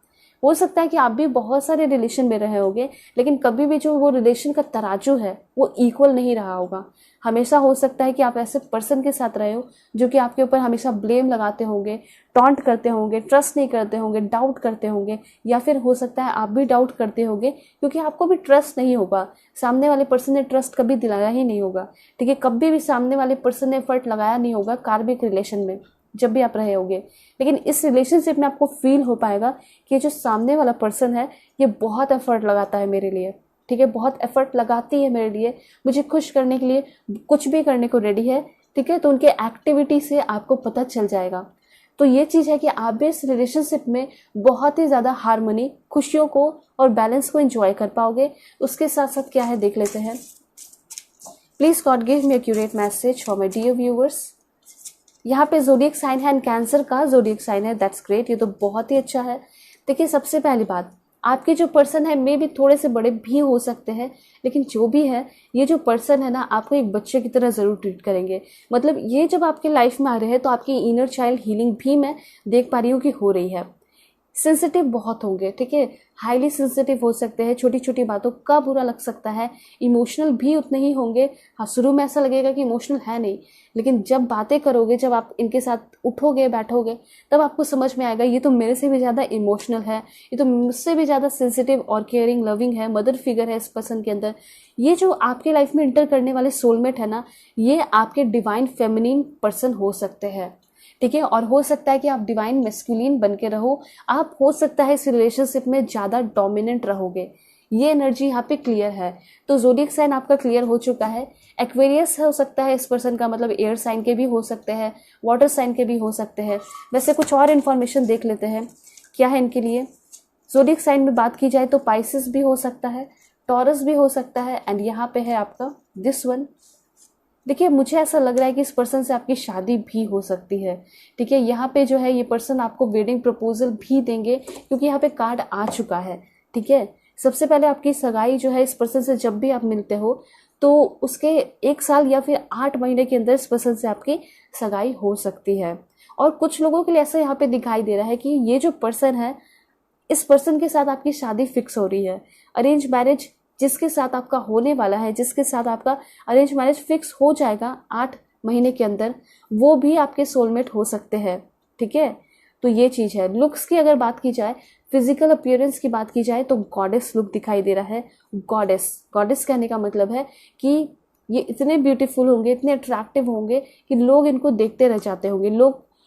हो सकता है कि आप भी बहुत सारे रिलेशन में रहे होंगे, लेकिन कभी भी जो वो रिलेशन का तराजू है वो इक्वल नहीं रहा होगा। हमेशा हो सकता है कि आप ऐसे पर्सन के साथ रहे हो जो कि आपके ऊपर हमेशा ब्लेम लगाते होंगे, टॉन्ट करते होंगे, ट्रस्ट नहीं करते होंगे, डाउट करते होंगे, या फिर हो सकता है आप भी डाउट करते होंगे क्योंकि आपको भी ट्रस्ट नहीं होगा। सामने वाले पर्सन ने ट्रस्ट कभी दिलाया ही नहीं होगा। ठीक है, कभी भी सामने वाले पर्सन ने एफर्ट लगाया नहीं होगा कार्मिक रिलेशन में, जब भी आप रहे होगे। लेकिन इस रिलेशनशिप में आपको फील हो पाएगा कि जो सामने वाला पर्सन है ये बहुत एफर्ट लगाता है मेरे लिए। ठीक है, बहुत एफर्ट लगाती है मेरे लिए, मुझे खुश करने के लिए कुछ भी करने को रेडी है, ठीक है। तो उनके एक्टिविटी से आपको पता चल जाएगा। तो ये चीज़ है कि आप भी इस रिलेशनशिप में बहुत ही ज़्यादा हार्मनी, खुशियों को और बैलेंस को एंजॉय कर पाओगे। उसके साथ साथ क्या है देख लेते हैं। Please God give me accurate message for my dear viewers. यहाँ पे ज़ोडिएक साइन है एंड कैंसर का ज़ोडिएक साइन है, दैट्स ग्रेट, ये तो बहुत ही अच्छा है। देखिए सबसे पहली बात, आपके जो पर्सन है मे भी थोड़े से बड़े भी हो सकते हैं, लेकिन जो भी है ये जो पर्सन है ना आपको एक बच्चे की तरह ज़रूर ट्रीट करेंगे। मतलब ये जब आपके लाइफ में आ रहे हैं तो आपकी इनर चाइल्ड हीलिंग भी मैं देख पा रही हूँ कि हो रही है। सेंसिटिव बहुत होंगे, ठीक है, हाईली सेंसिटिव हो सकते हैं, छोटी छोटी बातों का बुरा लग सकता है। इमोशनल भी उतने ही होंगे। हाँ, शुरू में ऐसा लगेगा कि इमोशनल है नहीं, लेकिन जब बातें करोगे, जब आप इनके साथ उठोगे बैठोगे, तब आपको समझ में आएगा ये तो मेरे से भी ज़्यादा इमोशनल है, ये तो मुझसे भी ज़्यादा सेंसिटिव और केयरिंग लविंग है, मदर फिगर है इस पर्सन के अंदर। ये जो आपके लाइफ में इंटर करने वाले सोलमेट है ना, ये आपके डिवाइन फेमिनिन पर्सन हो सकते हैं, ठीक है। और हो सकता है कि आप डिवाइन मैस्कुलिन बन के रहो, आप हो सकता है इस रिलेशनशिप में ज़्यादा डोमिनेंट रहोगे। ये एनर्जी यहाँ पे क्लियर है। तो ज़ोडिएक साइन आपका क्लियर हो चुका है। एक्वेरियस हो सकता है इस पर्सन का, मतलब एयर साइन के भी हो सकते हैं, वाटर साइन के भी हो सकते हैं। वैसे कुछ और इन्फॉर्मेशन देख लेते हैं क्या है इनके लिए। ज़ोडिएक साइन में बात की जाए तो पाइसिस भी हो सकता है, टॉरस भी हो सकता है, एंड यहाँ पे है आपका दिस वन। देखिए मुझे ऐसा लग रहा है कि इस पर्सन से आपकी शादी भी हो सकती है, ठीक है। यहाँ पे जो है ये पर्सन आपको वेडिंग प्रपोजल भी देंगे, क्योंकि यहाँ पे कार्ड आ चुका है, ठीक है। सबसे पहले आपकी सगाई जो है इस पर्सन से जब भी आप मिलते हो तो उसके 1 साल या फिर 8 महीने के अंदर इस पर्सन से आपकी सगाई हो सकती है। और कुछ लोगों के लिए ऐसा यहाँ पे दिखाई दे रहा है कि ये जो पर्सन है, इस पर्सन के साथ आपकी शादी फिक्स हो रही है। अरेंज मैरिज जिसके साथ आपका होने वाला है, जिसके साथ आपका अरेंज मैरिज फिक्स हो जाएगा 8 महीने के अंदर, वो भी आपके सोलमेट हो सकते हैं, ठीक है। तो ये चीज़ है। लुक्स की अगर बात की जाए, फिजिकल अपीयरेंस की बात की जाए तो गॉडेस लुक दिखाई दे रहा है। गॉडेस कहने का मतलब है कि ये इतने ब्यूटीफुल होंगे, इतने अट्रैक्टिव होंगे कि लोग इनको देखते रह जाते होंगे।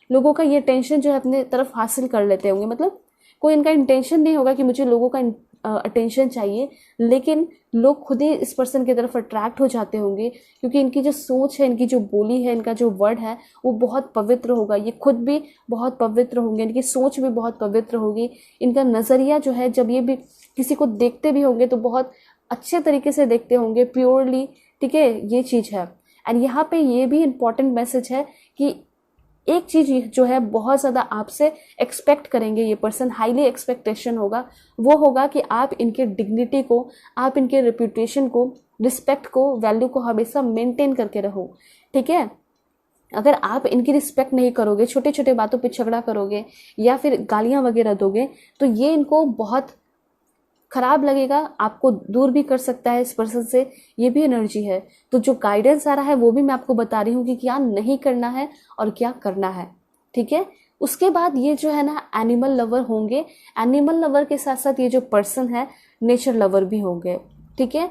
लोगों का ये टेंशन जो है अपने तरफ हासिल कर लेते होंगे। मतलब कोई इनका इंटेंशन नहीं होगा कि मुझे लोगों का अटेंशन चाहिए, लेकिन लोग खुद ही इस पर्सन की तरफ अट्रैक्ट हो जाते होंगे, क्योंकि इनकी जो सोच है, इनकी जो बोली है, इनका जो वर्ड है वो बहुत पवित्र होगा। ये खुद भी बहुत पवित्र होंगे, इनकी सोच भी बहुत पवित्र होगी। इनका नज़रिया जो है, जब ये भी किसी को देखते भी होंगे तो बहुत अच्छे तरीके से देखते होंगे, प्योरली, ठीक है। ये चीज़ है। एंड यहाँ पे ये भी इम्पॉर्टेंट मैसेज है कि एक चीज़ जो है बहुत ज़्यादा आपसे एक्सपेक्ट करेंगे ये पर्सन, हाईली एक्सपेक्टेशन होगा, वो होगा कि आप इनके डिग्निटी को, आप इनके रेपुटेशन को, रिस्पेक्ट को, वैल्यू को हमेशा मेंटेन करके रहो, ठीक है। अगर आप इनकी रिस्पेक्ट नहीं करोगे, छोटे छोटे बातों पे झगड़ा करोगे या फिर गालियाँ वगैरह दोगे, तो ये इनको बहुत खराब लगेगा, आपको दूर भी कर सकता है इस पर्सन से। ये भी एनर्जी है। तो जो गाइडेंस आ रहा है वो भी मैं आपको बता रही हूँ कि क्या नहीं करना है और क्या करना है, ठीक है। उसके बाद ये जो है ना एनिमल लवर होंगे। एनिमल लवर के साथ साथ ये जो पर्सन है नेचर लवर भी होंगे, ठीक है।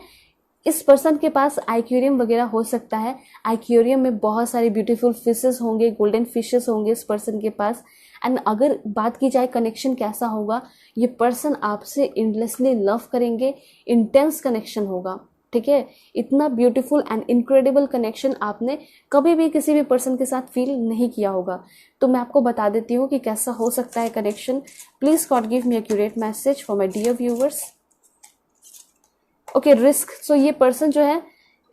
इस पर्सन के पास एक्वेरियम वगैरह हो सकता है। एक्वेरियम में बहुत सारे ब्यूटीफुल फिशेस होंगे, गोल्डन फिशेस होंगे इस पर्सन के पास। एंड अगर बात की जाए कनेक्शन कैसा होगा, ये पर्सन आपसे इंडलेसली लव करेंगे, इंटेंस कनेक्शन होगा, ठीक है। इतना ब्यूटीफुल एंड इनक्रेडिबल कनेक्शन आपने कभी भी किसी भी पर्सन के साथ फील नहीं किया होगा। तो मैं आपको बता देती हूँ कि कैसा हो सकता है connection. Please God give me accurate message for my dear viewers. Okay, risk. So ये पर्सन जो है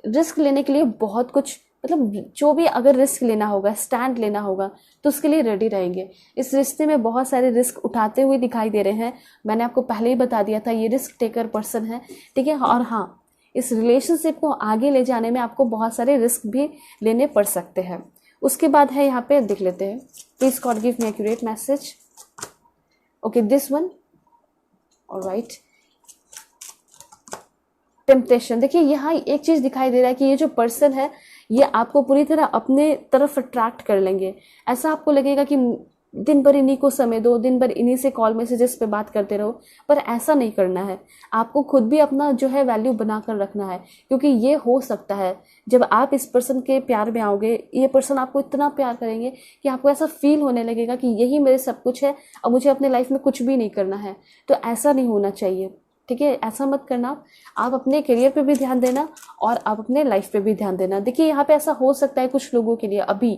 रिस्क लेने के लिए बहुत कुछ, मतलब जो भी अगर रिस्क लेना होगा, स्टैंड लेना होगा, तो उसके लिए रेडी रहेंगे। इस रिश्ते में बहुत सारे रिस्क उठाते हुए दिखाई दे रहे हैं। मैंने आपको पहले ही बता दिया था ये रिस्क टेकर पर्सन है, ठीक है। और हाँ, इस रिलेशनशिप को आगे ले जाने में आपको बहुत सारे रिस्क भी लेने पड़ सकते हैं। उसके बाद है यहाँ पे देख लेते हैं। Please God give me accurate message. Okay, this one, alright. Temptation. देखिए यहाँ एक चीज दिखाई दे रहा है कि ये जो पर्सन है ये आपको पूरी तरह अपने तरफ अट्रैक्ट कर लेंगे। ऐसा आपको लगेगा कि दिन भर इन्हीं को समय दो, दिन भर इन्हीं से कॉल मैसेजेस पे बात करते रहो, पर ऐसा नहीं करना है। आपको खुद भी अपना जो है वैल्यू बनाकर रखना है, क्योंकि ये हो सकता है जब आप इस पर्सन के प्यार में आओगे, ये पर्सन आपको इतना प्यार करेंगे कि आपको ऐसा फील होने लगेगा कि यही मेरे सब कुछ है और मुझे अपने लाइफ में कुछ भी नहीं करना है। तो ऐसा नहीं होना चाहिए, ठीक है, ऐसा मत करना। आप अपने करियर पे भी ध्यान देना और आप अपने लाइफ पे भी ध्यान देना। देखिए यहाँ पे ऐसा हो सकता है कुछ लोगों के लिए, अभी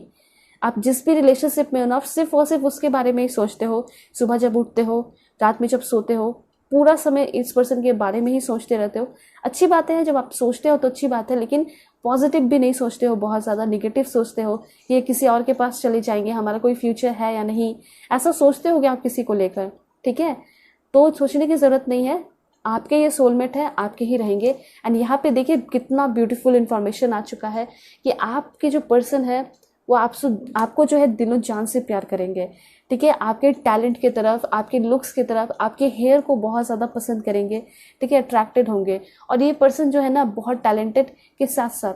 आप जिस भी रिलेशनशिप में हो ना, सिर्फ और सिर्फ उसके बारे में ही सोचते हो। सुबह जब उठते हो, रात में जब सोते हो, पूरा समय इस पर्सन के बारे में ही सोचते रहते हो। अच्छी बात है, जब आप सोचते हो तो अच्छी बात है, लेकिन पॉजिटिव भी नहीं सोचते हो, बहुत ज़्यादा निगेटिव सोचते हो कि ये किसी और के पास चले जाएंगे, हमारा कोई फ्यूचर है या नहीं, ऐसा सोचते हो आप किसी को लेकर। ठीक है, तो सोचने की ज़रूरत नहीं है। आपके ये सोलमेट है, आपके ही रहेंगे। एंड यहाँ पे देखिए कितना ब्यूटीफुल इन्फॉर्मेशन आ चुका है कि आपके जो पर्सन है वो आपको जो है दिलों जान से प्यार करेंगे। ठीक है, आपके टैलेंट की तरफ, आपके लुक्स की तरफ, आपके हेयर को बहुत ज़्यादा पसंद करेंगे। ठीक है, अट्रैक्टेड होंगे। और ये पर्सन जो है ना, बहुत टैलेंटेड के साथ साथ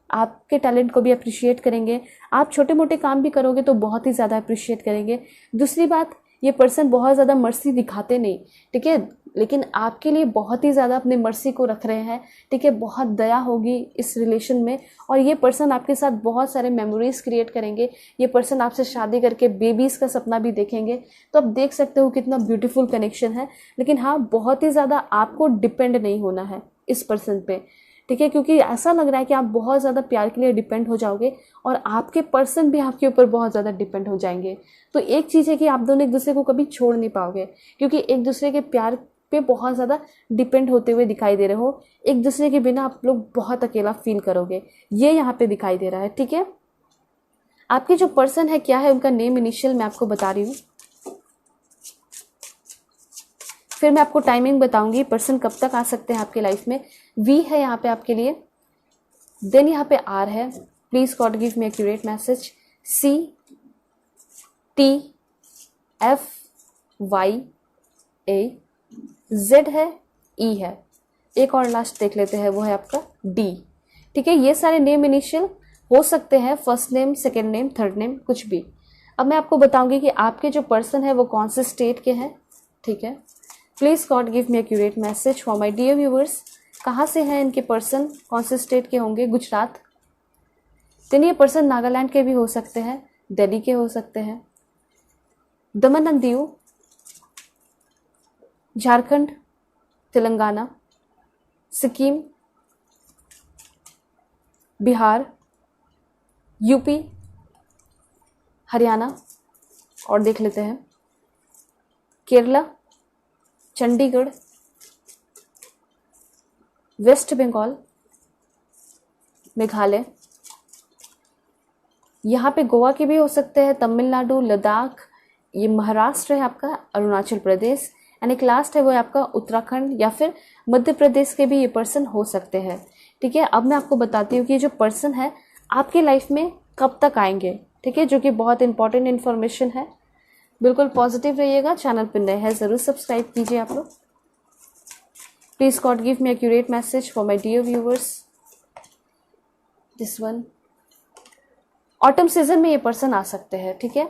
आपके टैलेंट को भी अप्रिशिएट करेंगे। आप छोटे मोटे काम भी करोगे तो बहुत ही ज़्यादा अप्रिशिएट करेंगे। दूसरी बात, ये पर्सन बहुत ज़्यादा मर्सी दिखाते नहीं, ठीक है, लेकिन आपके लिए बहुत ही ज़्यादा अपनी मर्सी को रख रहे हैं। ठीक है, बहुत दया होगी इस रिलेशन में, और ये पर्सन आपके साथ बहुत सारे मेमोरीज क्रिएट करेंगे। ये पर्सन आपसे शादी करके बेबीज़ का सपना भी देखेंगे। तो आप देख सकते हो कितना ब्यूटीफुल कनेक्शन है। लेकिन हाँ, बहुत ही ज़्यादा आपको डिपेंड नहीं होना है इस पर्सन पे। ठीक है, क्योंकि ऐसा लग रहा है कि आप बहुत ज़्यादा प्यार के लिए डिपेंड हो जाओगे और आपके पर्सन भी आपके ऊपर बहुत ज़्यादा डिपेंड हो जाएंगे। तो एक चीज़ है कि आप दोनों एक दूसरे को कभी छोड़ नहीं पाओगे, क्योंकि एक दूसरे के प्यार पे बहुत ज़्यादा डिपेंड होते हुए दिखाई दे रहे हो। एक दूसरे के बिना आप लोग बहुत अकेला फील करोगे, ये यहाँ पे दिखाई दे रहा है। ठीक है, आपके जो पर्सन है क्या है, उनका नेम इनिशियल मैं आपको बता रही हूँ, फिर मैं आपको टाइमिंग बताऊंगी पर्सन कब तक आ सकते हैं आपके लाइफ में। वी है यहाँ पे आपके लिए, देन यहाँ पे आर है, please God give me accurate message. C, T, F, Y, A, Z है, ई है, एक और लास्ट देख लेते हैं, वो है आपका डी। ठीक है, ये सारे नेम इनिशियल हो सकते हैं, first name, second name, third name, कुछ भी। अब मैं आपको बताऊंगी कि आपके जो पर्सन है वो कौन से स्टेट के हैं। ठीक है, please God give me accurate message for my dear viewers. कहाँ से हैं इनके पर्सन, कौन से स्टेट के होंगे? गुजरात। देन ये पर्सन नागालैंड के भी हो सकते हैं, दिल्ली के हो सकते हैं, दमन एंड दीव, झारखंड, तेलंगाना, सिक्किम, बिहार, यूपी, हरियाणा, और देख लेते हैं केरला, चंडीगढ़, वेस्ट बंगाल, मेघालय, यहाँ पे गोवा के भी हो सकते हैं, तमिलनाडु, लद्दाख, ये महाराष्ट्र है आपका, अरुणाचल प्रदेश, एंड एक लास्ट है वो है आपका उत्तराखंड या फिर मध्य प्रदेश के भी ये पर्सन हो सकते हैं। ठीक है, अब मैं आपको बताती हूँ कि ये जो पर्सन है आपके लाइफ में कब तक आएंगे। ठीक है, जो कि बहुत इंपॉर्टेंट इन्फॉर्मेशन है। बिल्कुल पॉजिटिव रहिएगा, चैनल पर नए हैं ज़रूर सब्सक्राइब कीजिए आप लोग। Please God give me accurate message for my dear viewers. This one, autumn season में ये पर्सन आ सकते हैं। ठीक है,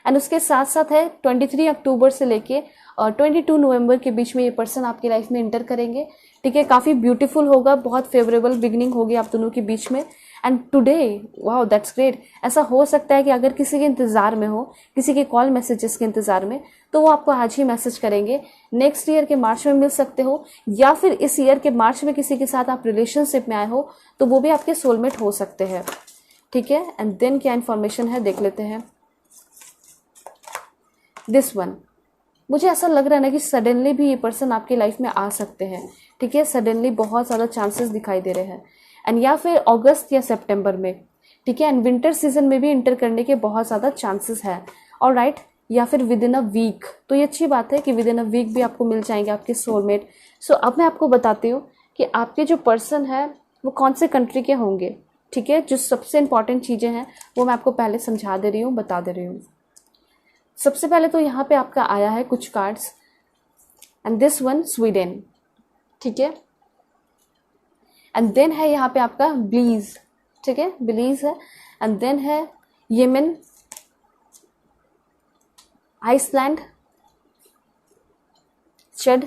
एंड उसके साथ साथ है 23 अक्टूबर से लेके 22 नवंबर के बीच में ये पर्सन आपकी लाइफ में इंटर करेंगे। ठीक है, काफ़ी ब्यूटीफुल होगा, बहुत फेवरेबल बिगनिंग होगी आप दोनों के बीच में। And today, wow that's great. ऐसा हो सकता है कि अगर किसी के इंतज़ार में हो, किसी के कॉल मैसेजेस के इंतज़ार में, तो वो आपको आज ही मैसेज करेंगे। नेक्स्ट ईयर के मार्च में मिल सकते हो, या फिर इस ईयर के मार्च में किसी के साथ आप रिलेशनशिप में आए हो तो वो भी आपके सोलमेट हो सकते हैं। ठीक है, एंड देन क्या इन्फॉर्मेशन है देख लेते हैं। दिस वन, मुझे ऐसा लग रहा है ना कि सडनली भी ये पर्सन आपकी लाइफ में आ सकते हैं। ठीक है, सडनली बहुत ज़्यादा चांसेस दिखाई दे रहे हैं, एंड या फिर अगस्त या सितंबर में। ठीक है, एंड विंटर सीजन में भी इंटर करने के बहुत ज़्यादा चांसेस है। और राइट, या फिर विद इन अ वीक, तो ये अच्छी बात है कि विद इन अ वीक भी आपको मिल जाएंगे आपके सोलमेट। सो अब मैं आपको बताती हूँ कि आपके जो पर्सन है वो कौन से कंट्री के होंगे। ठीक है, जो सबसे इंपॉर्टेंट चीज़ें हैं वो मैं आपको पहले समझा दे रही हूँ, बता दे रही हूँ। सबसे पहले तो यहाँ पे आपका आया है कुछ cards, and this one Sweden. ठीक है, एंड देन है यहाँ पे आपका ब्लीज। ठीक है, ब्लीज है, एंड देन है येमेन, आइसलैंड, चड,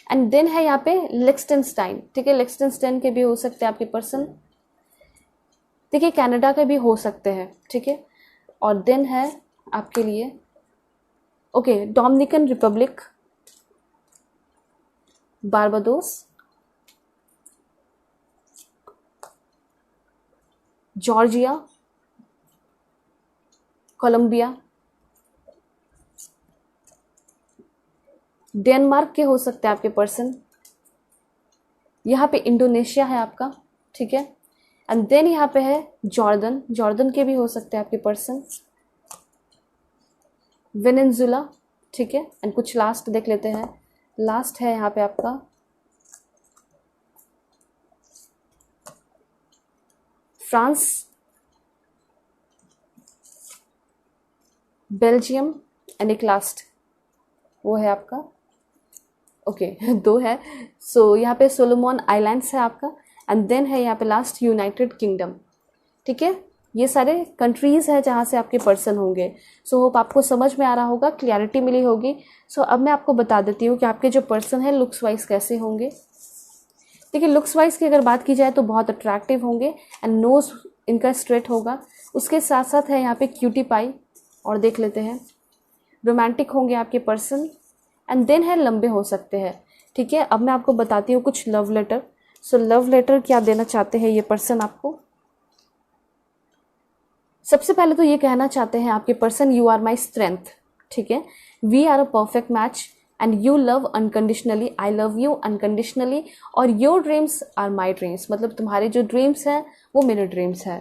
एंड देन है यहाँ पे लिechtenstein। ठीक है, लिechtenstein के भी हो सकते हैं आपके पर्सन। देखिए, कनाडा के भी हो सकते हैं। ठीक है, और देन है आपके लिए okay Dominican Republic, Barbados, Georgia, Colombia, Denmark के हो सकते हैं आपके पर्सन, यहाँ पे इंडोनेशिया है आपका, ठीक है। एंड देन यहाँ पे है जॉर्डन, जॉर्डन के भी हो सकते हैं आपके पर्सन, वेनेजुला, ठीक है। एंड कुछ लास्ट देख लेते हैं, लास्ट है यहाँ पे आपका फ्रांस, बेल्जियम, एंड एक लास्ट वो है आपका दो है। सो यहाँ पे सोलोमन आइलैंड्स है आपका, एंड देन है यहाँ पे लास्ट यूनाइटेड किंगडम, ठीक है। ये सारे कंट्रीज़ हैं जहाँ से आपके पर्सन होंगे। सो होप आपको समझ में आ रहा होगा, क्लैरिटी मिली होगी। सो अब मैं आपको बता देती हूँ कि आपके जो पर्सन है लुक्स वाइज कैसे होंगे। देखिए, लुक्स वाइज की अगर बात की जाए तो बहुत अट्रैक्टिव होंगे एंड नोज इनका स्ट्रेट होगा। उसके साथ साथ है यहाँ पे क्यूटी पाई, और देख लेते हैं रोमांटिक होंगे आपके पर्सन, एंड देन है लंबे हो सकते हैं, ठीक है। अब मैं आपको बताती हूँ कुछ love letter. So love letter क्या देना चाहते हैं ये पर्सन आपको। सबसे पहले तो ये कहना चाहते हैं आपके person, you are my strength, ठीक है। We are a perfect match and you love unconditionally, I love you unconditionally, और your dreams are my dreams, मतलब तुम्हारे जो ड्रीम्स हैं वो मेरे ड्रीम्स हैं।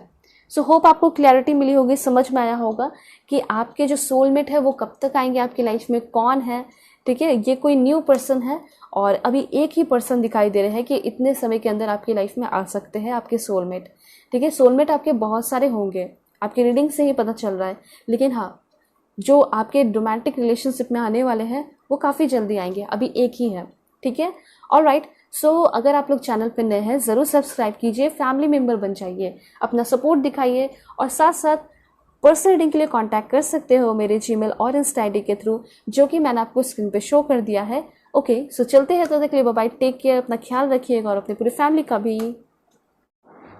सो होप आपको क्लैरिटी मिली होगी, समझ में आया होगा कि आपके जो सोलमेट है वो कब तक आएंगे आपकी लाइफ में, कौन है, ठीक है। ये कोई न्यू पर्सन है और अभी एक ही पर्सन दिखाई दे रहे हैं कि इतने समय के अंदर आपकी लाइफ में आ सकते हैं आपके सोलमेट, ठीक है। सोलमेट आपके बहुत सारे होंगे, आपकी रीडिंग से ही पता चल रहा है, लेकिन हाँ, जो आपके रोमांटिक रिलेशनशिप में आने वाले हैं वो काफ़ी जल्दी आएंगे, अभी एक ही है, ठीक है। ऑलराइट, सो अगर आप लोग चैनल पर नए हैं ज़रूर सब्सक्राइब कीजिए, फैमिली मेम्बर बन जाइए, अपना सपोर्ट दिखाइए, और साथ साथ पर्सनल रीडिंग के लिए कांटेक्ट कर सकते हो मेरे जीमेल और इंस्टा आईडी के थ्रू, जो कि मैंने आपको स्क्रीन पे शो कर दिया है। ओके, सो चलते हैं, तो तक के लिए बाय बाय, टेक केयर, अपना ख्याल रखिएगा और अपनी पूरी फैमिली का भी।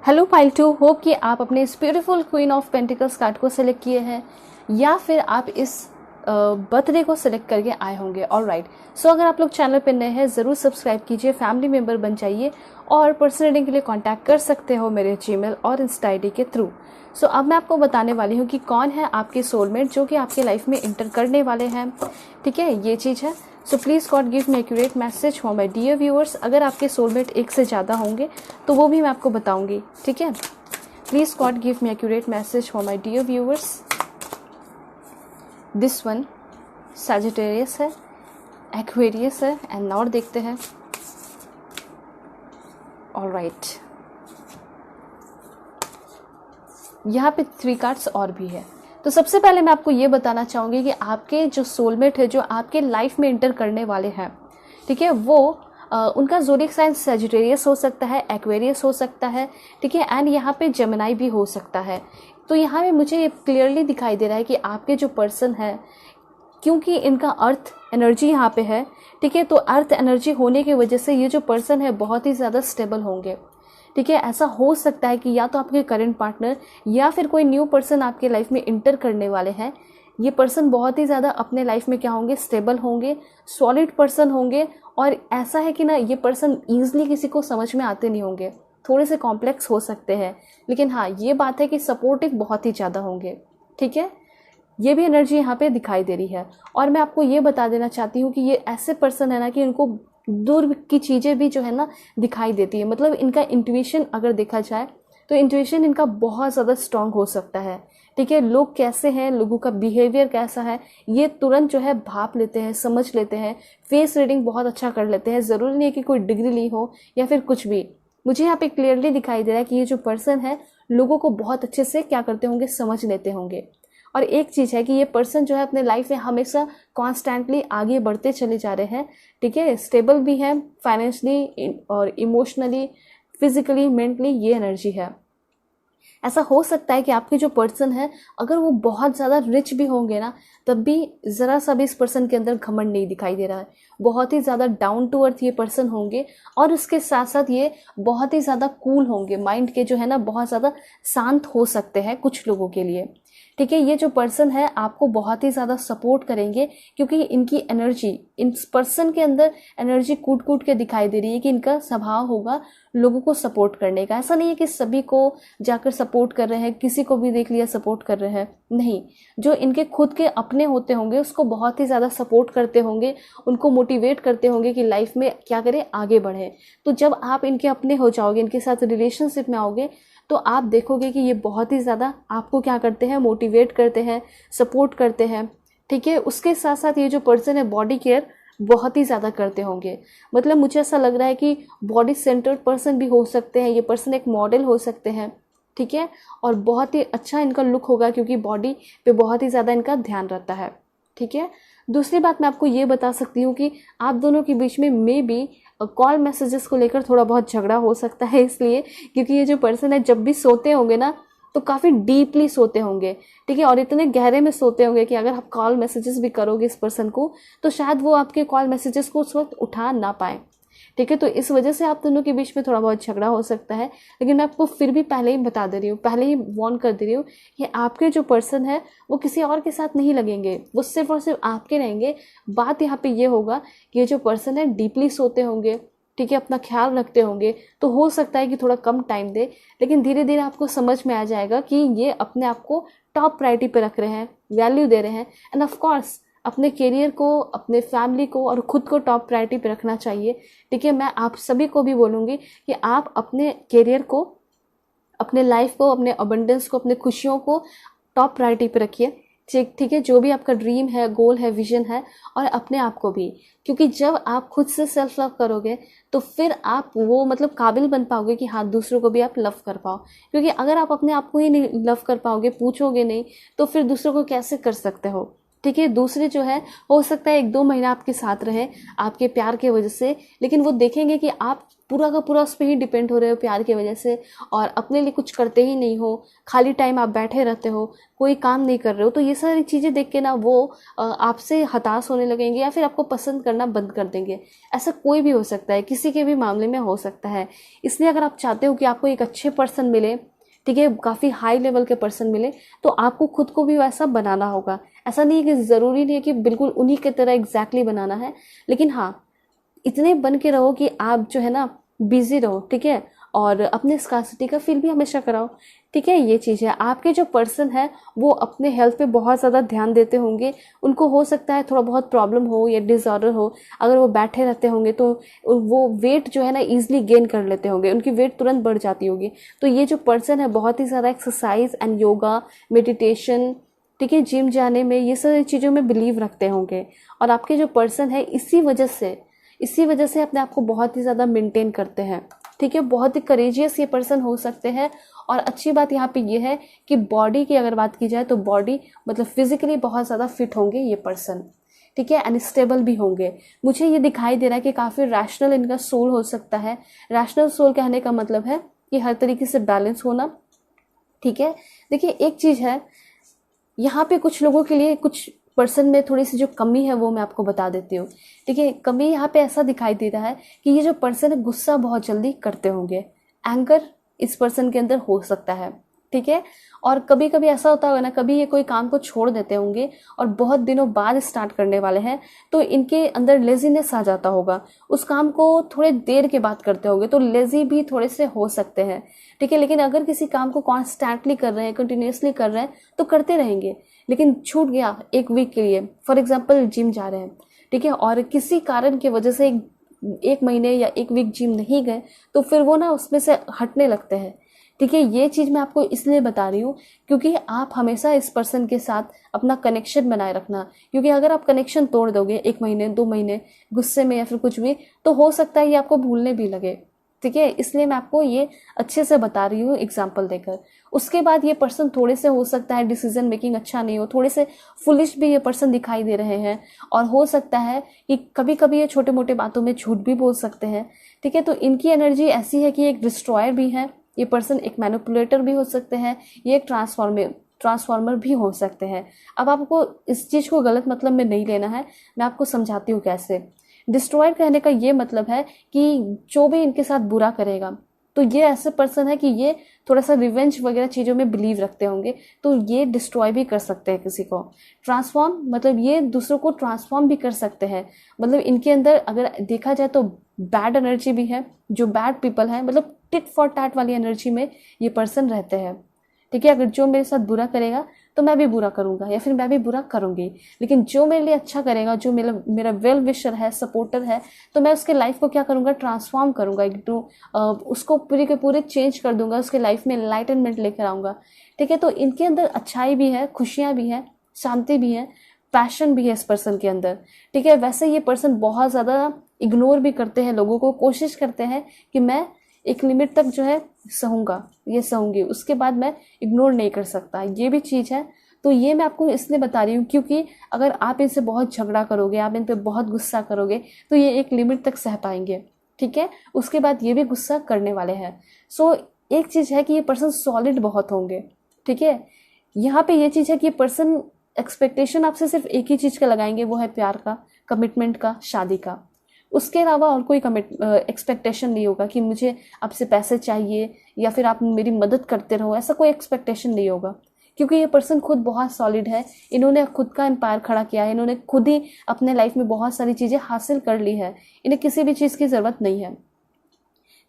हेलो पाइल 2, होप कि आप अपने इस beautiful queen of pentacles card को सिलेक्ट किए हैं या फिर आप इस बर्थडे को सिलेक्ट करके आए होंगे। ऑलराइट, सो अगर आप लोग चैनल पर नए हैं ज़रूर सब्सक्राइब कीजिए, फैमिली मेम्बर बन जाइए, और पर्सनल रीडिंग के लिए कांटेक्ट कर सकते हो मेरे जीमेल और इंस्टा आईडी के थ्रू। सो अब मैं आपको बताने वाली हूँ कि कौन है आपके सोलमेट जो कि आपके लाइफ में इंटर करने वाले हैं, ठीक है, ये चीज़ है। So please God give me accurate message for my dear viewers. अगर आपके सोलमेट एक से ज़्यादा होंगे तो वो भी मैं आपको बताऊँगी, ठीक है। Please God give me accurate message for my dear viewers. This one Sagittarius है, एक्वेरियस है, एंड और देखते हैं। ऑलराइट, यहाँ पे 3 कार्ड्स और भी है। तो सबसे पहले मैं आपको ये बताना चाहूँगी कि आपके जो सोलमेट है जो आपके लाइफ में इंटर करने वाले हैं, ठीक है, वो उनका ज़ोडिएक साइन सैजिटेरियस हो सकता है, एक्वेरियस हो सकता है, ठीक है, एंड यहाँ पे जेमिनी भी हो सकता है। तो यहाँ पे मुझे ये क्लियरली दिखाई दे रहा है कि आपके जो पर्सन है, क्योंकि इनका अर्थ एनर्जी यहाँ पे है, ठीक है, तो अर्थ एनर्जी होने की वजह से ये जो पर्सन है बहुत ही ज़्यादा स्टेबल होंगे, ठीक है। ऐसा हो सकता है कि या तो आपके करंट पार्टनर या फिर कोई न्यू पर्सन आपके लाइफ में इंटर करने वाले हैं, ये पर्सन बहुत ही ज़्यादा अपने लाइफ में क्या होंगे, स्टेबल होंगे, सॉलिड पर्सन होंगे, और ऐसा है कि ना ये पर्सन ईजिली किसी को समझ में आते नहीं होंगे, थोड़े से कॉम्प्लेक्स हो सकते हैं, लेकिन हाँ ये बात है कि सपोर्टिव बहुत ही ज़्यादा होंगे, ठीक है। ये भी एनर्जी यहाँ पे दिखाई दे रही है। और मैं आपको ये बता देना चाहती हूँ कि ये ऐसे पर्सन है ना कि इनको दूर की चीज़ें भी जो है ना दिखाई देती है, मतलब इनका इंट्यूशन अगर देखा जाए तो इंट्यूशन इनका बहुत ज़्यादा स्ट्रांग हो सकता है, ठीक है। लोग कैसे हैं, लोगों का बिहेवियर कैसा है, ये तुरंत जो है भाप लेते हैं, समझ लेते हैं, फेस रीडिंग बहुत अच्छा कर लेते हैं। ज़रूरी नहीं है कि कोई डिग्री ली हो या फिर कुछ भी। मुझे यहाँ पे क्लियरली दिखाई दे रहा है कि ये जो पर्सन है लोगों को बहुत अच्छे से क्या करते होंगे, समझ लेते होंगे। और एक चीज़ है कि ये पर्सन जो है अपने लाइफ में हमेशा कॉन्स्टेंटली आगे बढ़ते चले जा रहे हैं, ठीक है, स्टेबल भी हैं फाइनेंशियली और इमोशनली, फिजिकली, मेंटली, ये एनर्जी है। ऐसा हो सकता है कि आपके जो पर्सन है अगर वो बहुत ज़्यादा रिच भी होंगे ना, तब भी ज़रा सा भी इस पर्सन के अंदर घमंड नहीं दिखाई दे रहा है। बहुत ही ज़्यादा डाउन टू अर्थ ये पर्सन होंगे, और उसके साथ साथ ये बहुत ही ज़्यादा कूल होंगे, माइंड के जो है ना बहुत ज़्यादा शांत हो सकते हैं कुछ लोगों के लिए, ठीक है। ये जो पर्सन है आपको बहुत ही ज़्यादा सपोर्ट करेंगे, क्योंकि इनकी एनर्जी, इस पर्सन के अंदर एनर्जी कूट कूट के दिखाई दे रही है कि इनका स्वभाव होगा लोगों को सपोर्ट करने का। ऐसा नहीं है कि सभी को जाकर सपोर्ट कर रहे हैं, किसी को भी देख लिया सपोर्ट कर रहे हैं, नहीं। जो इनके खुद के अपने होते होंगे उसको बहुत ही ज़्यादा सपोर्ट करते होंगे, उनको मोटिवेट करते होंगे कि लाइफ में क्या करें, आगे बढ़े। तो जब आप इनके अपने हो जाओगे, इनके साथ रिलेशनशिप में आओगे, तो आप देखोगे कि ये बहुत ही ज़्यादा आपको क्या करते हैं, मोटिवेट करते हैं, सपोर्ट करते हैं। ठीक है। उसके साथ साथ ये जो पर्सन है बॉडी केयर बहुत ही ज़्यादा करते होंगे। मतलब मुझे ऐसा लग रहा है कि बॉडी सेंटर्ड पर्सन भी हो सकते हैं, ये पर्सन एक मॉडल हो सकते हैं। ठीक है। और बहुत ही अच्छा इनका लुक होगा, क्योंकि बॉडी पे बहुत ही ज़्यादा इनका ध्यान रहता है। ठीक है। दूसरी बात मैं आपको ये बता सकती हूँ कि आप दोनों के बीच में मे बी कॉल मैसेजेस को लेकर थोड़ा बहुत झगड़ा हो सकता है, इसलिए क्योंकि ये जो पर्सन है जब भी सोते होंगे ना तो काफ़ी डीपली सोते होंगे। ठीक है। और इतने गहरे में सोते होंगे कि अगर आप कॉल मैसेजेस भी करोगे इस पर्सन को तो शायद वो आपके कॉल मैसेजेस को उस वक्त उठा ना पाए। ठीक है। तो इस वजह से आप दोनों के बीच में थोड़ा बहुत झगड़ा हो सकता है, लेकिन मैं आपको फिर भी पहले ही बता दे रही हूँ, पहले ही वार्न कर दे रही हूँ कि आपके जो पर्सन है वो किसी और के साथ नहीं लगेंगे, वो सिर्फ और सिर्फ आपके रहेंगे। बात यहाँ पे ये होगा कि ये जो पर्सन है डीपली सोते होंगे, ठीक है, अपना ख्याल रखते होंगे, तो हो सकता है कि थोड़ा कम टाइम दे, लेकिन धीरे धीरे आपको समझ में आ जाएगा कि ये अपने आप को टॉप प्रायोरिटी पे रख रहे हैं, वैल्यू दे रहे हैं। एंड ऑफ कोर्स अपने करियर को, अपने फैमिली को और खुद को टॉप प्रायोरिटी पे रखना चाहिए। ठीक है। मैं आप सभी को भी बोलूँगी कि आप अपने करियर को, अपने लाइफ को, अपने अबंडेंस को, अपने खुशियों को टॉप प्रायोरिटी पे रखिए। ठीक है। जो भी आपका ड्रीम है, गोल है, विजन है, और अपने आप को भी, क्योंकि जब आप खुद से सेल्फ लव करोगे तो फिर आप वो मतलब काबिल बन पाओगे कि हाँ दूसरों को भी आप लव कर पाओ। क्योंकि अगर आप अपने आप को ही नहीं लव कर पाओगे, पूछोगे नहीं, तो फिर दूसरों को कैसे कर सकते हो। ठीक है। दूसरे जो है हो सकता है 1-2 महीना आपके साथ रहे आपके प्यार के वजह से, लेकिन वो देखेंगे कि आप पूरा का पूरा उस पर ही डिपेंड हो रहे हो प्यार की वजह से, और अपने लिए कुछ करते ही नहीं हो, खाली टाइम आप बैठे रहते हो, कोई काम नहीं कर रहे हो। तो ये सारी चीज़ें देख के ना वो आपसे हताश होने लगेंगे या फिर आपको पसंद करना बंद कर देंगे। ऐसा कोई भी हो सकता है, किसी के भी मामले में हो सकता है। इसलिए अगर आप चाहते हो कि आपको एक अच्छे पर्सन मिले, ठीक है, काफ़ी हाई लेवल के पर्सन मिले, तो आपको खुद को भी वैसा बनाना होगा। ऐसा नहीं है कि ज़रूरी नहीं है कि बिल्कुल उन्हीं की तरह एग्जैक्टली बनाना है, लेकिन हाँ इतने बन के रहो कि आप जो है ना बिजी रहो। ठीक है। और अपने स्कार्सिटी का फील भी हमेशा कराओ। ठीक है। ये चीज़ है। आपके जो पर्सन है वो अपने हेल्थ पे बहुत ज़्यादा ध्यान देते होंगे। उनको हो सकता है थोड़ा बहुत प्रॉब्लम हो या डिसऑर्डर हो, अगर वो बैठे रहते होंगे तो वो वेट जो है ना ईजिली गेन कर लेते होंगे, उनकी वेट तुरंत बढ़ जाती होगी। तो ये जो पर्सन है बहुत ही ज़्यादा एक्सरसाइज एंड योगा, मेडिटेशन, ठीक है, जिम जाने में, ये सारी चीज़ों में बिलीव रखते होंगे। और आपके जो पर्सन है इसी वजह से अपने आप को बहुत ही ज़्यादा मेंटेन करते हैं। ठीक है। बहुत ही करेजियस ये पर्सन हो सकते हैं। और अच्छी बात यहाँ पे ये है कि बॉडी की अगर बात की जाए तो बॉडी मतलब फिजिकली बहुत ज़्यादा फिट होंगे ये पर्सन। ठीक है। एंड स्टेबल भी होंगे। मुझे ये दिखाई दे रहा है कि काफ़ी रैशनल इनका सोल हो सकता है। रैशनल सोल कहने का मतलब है कि हर तरीके से बैलेंस होना। ठीक है। देखिए एक चीज़ है यहाँ पे, कुछ लोगों के लिए कुछ पर्सन में थोड़ी सी जो कमी है वो मैं आपको बता देती हूँ। ठीक है। कमी यहाँ पे ऐसा दिखाई दे रहा है कि ये जो पर्सन है गुस्सा बहुत जल्दी करते होंगे। एंगर इस पर्सन के अंदर हो सकता है। ठीक है। और कभी कभी ऐसा होता होगा ना, कभी ये कोई काम को छोड़ देते होंगे और बहुत दिनों बाद स्टार्ट करने वाले हैं, तो इनके अंदर लेजीनेस आ जाता होगा। उस काम को थोड़े देर के बाद करते होंगे, तो लेजी भी थोड़े से हो सकते हैं। ठीक है। लेकिन अगर किसी काम को कॉन्स्टेंटली कर रहे हैं, कंटिन्यूसली कर रहे हैं, तो करते रहेंगे। लेकिन छूट गया 1 वीक के लिए, फॉर एग्जाम्पल जिम जा रहे हैं, ठीक है, और किसी कारण की वजह से 1 महीने या 1 वीक जिम नहीं गए, तो फिर वो ना उसमें से हटने लगते हैं। ठीक है। ये चीज़ मैं आपको इसलिए बता रही हूँ क्योंकि आप हमेशा इस पर्सन के साथ अपना कनेक्शन बनाए रखना, क्योंकि अगर आप कनेक्शन तोड़ दोगे 1 महीने 2 महीने गुस्से में या फिर कुछ भी, तो हो सकता है ये आपको भूलने भी लगे। ठीक है। इसलिए मैं आपको ये अच्छे से बता रही हूँ एग्जाम्पल देकर। उसके बाद ये पर्सन थोड़े से हो सकता है डिसीजन मेकिंग अच्छा नहीं हो, थोड़े से फुलिश भी ये पर्सन दिखाई दे रहे हैं, और हो सकता है कि कभी कभी ये छोटे मोटे बातों में झूठ भी बोल सकते हैं। ठीक है। तो इनकी एनर्जी ऐसी है कि एक डिस्ट्रॉयर भी है ये पर्सन, एक मैनिपुलेटर भी हो सकते हैं, ये एक ट्रांसफॉर्मर भी हो सकते हैं। अब आपको इस चीज़ को गलत मतलब में नहीं लेना है, मैं आपको समझाती हूँ कैसे। डिस्ट्रॉयर कहने का ये मतलब है कि जो भी इनके साथ बुरा करेगा, तो ये ऐसे पर्सन है कि ये थोड़ा सा रिवेंज वगैरह चीज़ों में बिलीव रखते होंगे, तो ये डिस्ट्रॉय भी कर सकते हैं किसी को। ट्रांसफॉर्म मतलब ये दूसरों को ट्रांसफॉर्म भी कर सकते हैं। मतलब इनके अंदर अगर देखा जाए तो बैड एनर्जी भी है, जो बैड पीपल है, मतलब टिट फॉर टैट वाली एनर्जी में ये पर्सन रहते हैं। ठीक है, अगर जो मेरे साथ बुरा करेगा तो मैं भी बुरा करूंगा या फिर मैं भी बुरा करूंगी, लेकिन जो मेरे लिए अच्छा करेगा, जो मेरा वेल विशर है, सपोर्टर है, तो मैं उसके लाइफ को क्या करूंगा, ट्रांसफॉर्म करूंगा, उसको पूरी के पूरे चेंज कर दूंगा, उसके लाइफ में एनलाइटनमेंट लेकर आऊंगा। ठीक है, तो इनके अंदर अच्छाई भी है, खुशियां भी है, शांति भी है, पैशन भी है इस पर्सन के अंदर। ठीक है, वैसे ये पर्सन बहुत ज़्यादा इग्नोर भी करते हैं लोगों को, कोशिश करते हैं कि मैं एक लिमिट तक जो है सहूँगा, ये सहूँगी, उसके बाद मैं इग्नोर नहीं कर सकता, ये भी चीज़ है। तो ये मैं आपको इसलिए बता रही हूँ क्योंकि अगर आप इनसे बहुत झगड़ा करोगे, आप इन पे बहुत गुस्सा करोगे, तो ये एक लिमिट तक सह पाएंगे। ठीक है, उसके बाद ये भी गुस्सा करने वाले हैं। सो एक चीज़ है कि ये पर्सन सॉलिड बहुत होंगे। ठीक है, यहाँ पे ये चीज़ है कि ये पर्सन एक्सपेक्टेशन आपसे सिर्फ एक ही चीज़ का लगाएंगे, वो है प्यार का, कमिटमेंट का, शादी का। उसके अलावा और कोई एक्सपेक्टेशन नहीं होगा कि मुझे आपसे पैसे चाहिए या फिर आप मेरी मदद करते रहो, ऐसा कोई एक्सपेक्टेशन नहीं होगा, क्योंकि ये पर्सन खुद बहुत सॉलिड है। इन्होंने खुद का एम्पायर खड़ा किया है, इन्होंने खुद ही अपने लाइफ में बहुत सारी चीज़ें हासिल कर ली है, इन्हें किसी भी चीज़ की ज़रूरत नहीं है।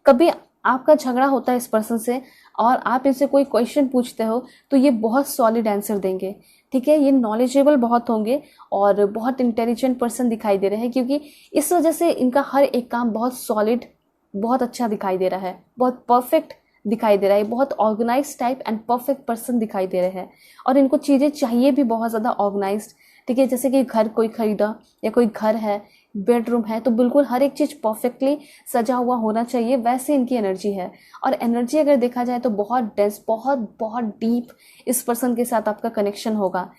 कभी आपका झगड़ा होता है इस पर्सन से और आप इनसे कोई क्वेश्चन पूछते हो तो ये बहुत सॉलिड आंसर देंगे। ठीक है, ये नॉलेजेबल बहुत होंगे और बहुत इंटेलिजेंट पर्सन दिखाई दे रहे हैं, क्योंकि इस वजह से इनका हर एक काम बहुत सॉलिड, बहुत अच्छा दिखाई दे रहा है, बहुत परफेक्ट दिखाई दे रहा है, बहुत organize type and perfect person दिखाई दे रहे हैं। और इनको चीज़ें चाहिए भी बहुत ज़्यादा ऑर्गेनाइज्ड। ठीक है, जैसे कि घर कोई खरीदा या कोई घर है, बेडरूम है, तो बिल्कुल हर एक चीज़ परफेक्टली सजा हुआ होना चाहिए, वैसे इनकी एनर्जी है। और एनर्जी अगर देखा जाए तो बहुत डेंस, बहुत बहुत डीप इस पर्सन के साथ आपका कनेक्शन होगा।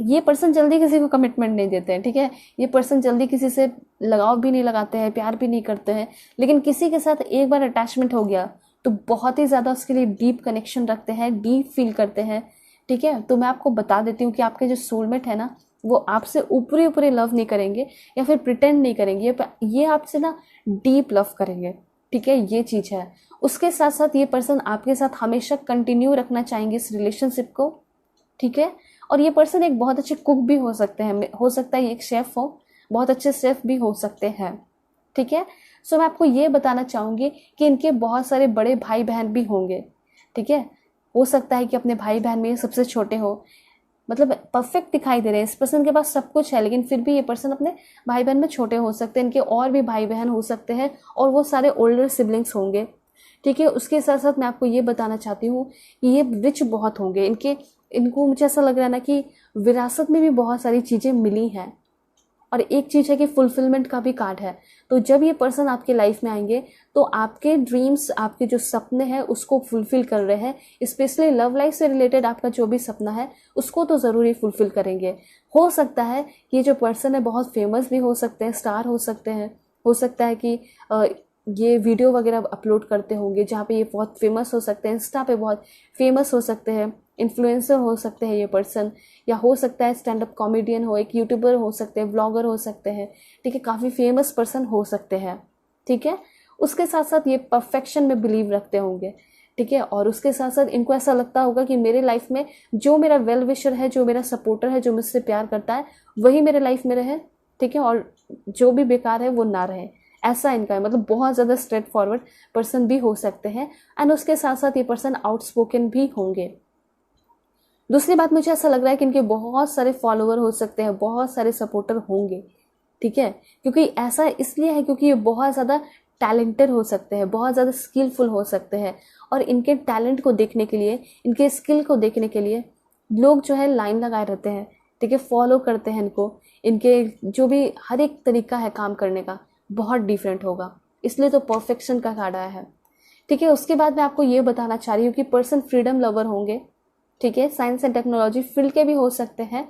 ये पर्सन जल्दी किसी को कमिटमेंट नहीं देते हैं। ठीक है, ये पर्सन जल्दी किसी से लगाव भी नहीं लगाते हैं, प्यार भी नहीं करते हैं, लेकिन किसी के साथ एक बार अटैचमेंट हो गया तो बहुत ही ज़्यादा उसके लिए डीप कनेक्शन रखते हैं, डीप फील करते हैं। ठीक है, तो मैं आपको बता देती हूँ कि आपके जो सोलमेट है ना, वो आपसे ऊपरी ऊपरी लव नहीं करेंगे या फिर प्रिटेंड नहीं करेंगे, ये आपसे ना डीप लव करेंगे। ठीक है, ये चीज़ है। उसके साथ साथ ये पर्सन आपके साथ हमेशा कंटिन्यू रखना चाहेंगे इस रिलेशनशिप को। ठीक है, और ये पर्सन एक बहुत अच्छे कुक भी हो सकते हैं, हो सकता है ये एक शेफ़ हो, बहुत अच्छे शेफ़ भी हो सकते हैं। ठीक है, सो मैं आपको ये बताना चाहूँगी कि इनके बहुत सारे बड़े भाई बहन भी होंगे। ठीक है, हो सकता है कि अपने भाई बहन में सबसे छोटे हो, मतलब परफेक्ट दिखाई दे रहे हैं, इस पर्सन के पास सब कुछ है, लेकिन फिर भी ये पर्सन अपने भाई बहन में छोटे हो सकते हैं। इनके और भी भाई बहन हो सकते हैं और वो सारे ओल्डर सिबलिंग्स होंगे। ठीक है, उसके साथ साथ मैं आपको ये बताना चाहती हूँ कि ये रिच बहुत होंगे। इनको मुझे ऐसा लग रहा है ना कि विरासत में भी बहुत सारी चीज़ें मिली हैं। और एक चीज़ है कि फुलफिलमेंट का भी कार्ड है। तो जब ये पर्सन आपके लाइफ में आएंगे तो आपके ड्रीम्स, आपके जो सपने हैं उसको फुलफिल कर रहे हैं। स्पेशली लव लाइफ से रिलेटेड आपका जो भी सपना है उसको तो ज़रूर ही फुलफिल करेंगे। हो सकता है कि ये जो पर्सन है बहुत फेमस भी हो सकते हैं, स्टार हो सकते हैं। हो सकता है कि ये वीडियो वगैरह अपलोड करते होंगे जहाँ पे ये बहुत फेमस हो सकते हैं, इंस्टा पे बहुत फेमस हो सकते हैं, इन्फ्लुएंसर हो सकते हैं ये पर्सन, या हो सकता है स्टैंड अप कॉमेडियन हो, एक यूट्यूबर हो सकते हैं, व्लॉगर हो सकते हैं। ठीक है, काफ़ी फेमस पर्सन हो सकते हैं। ठीक है, उसके साथ साथ ये परफेक्शन में बिलीव रखते होंगे। ठीक है, और उसके साथ साथ इनको ऐसा लगता होगा कि मेरे लाइफ में जो मेरा वेल विशर है, जो मेरा सपोर्टर है, जो मुझसे प्यार करता है, वही मेरे लाइफ में रहे। ठीक है, और जो भी बेकार है वो ना रहे, ऐसा इनका है। मतलब बहुत ज़्यादा स्ट्रेट फॉरवर्ड पर्सन भी हो सकते हैं। एंड उसके साथ साथ ये पर्सन आउटस्पोकन भी होंगे। दूसरी बात, मुझे ऐसा लग रहा है कि इनके बहुत सारे फॉलोअर हो सकते हैं, बहुत सारे सपोर्टर होंगे। ठीक है, क्योंकि ऐसा इसलिए है क्योंकि ये बहुत ज़्यादा टैलेंटेड हो सकते हैं, बहुत ज़्यादा स्किलफुल हो सकते हैं। और इनके टैलेंट को देखने के लिए, इनके स्किल को देखने के लिए लोग जो है लाइन लगाए रहते हैं। ठीक है, फॉलो करते हैं इनको। इनके जो भी हर एक तरीका है काम करने का बहुत डिफरेंट होगा, इसलिए तो परफेक्शन का कार्ड आया है। ठीक है, उसके बाद मैं आपको ये बताना चाह रही हूँ कि पर्सन फ्रीडम लवर होंगे। ठीक है, साइंस एंड टेक्नोलॉजी फील्ड के भी हो सकते हैं।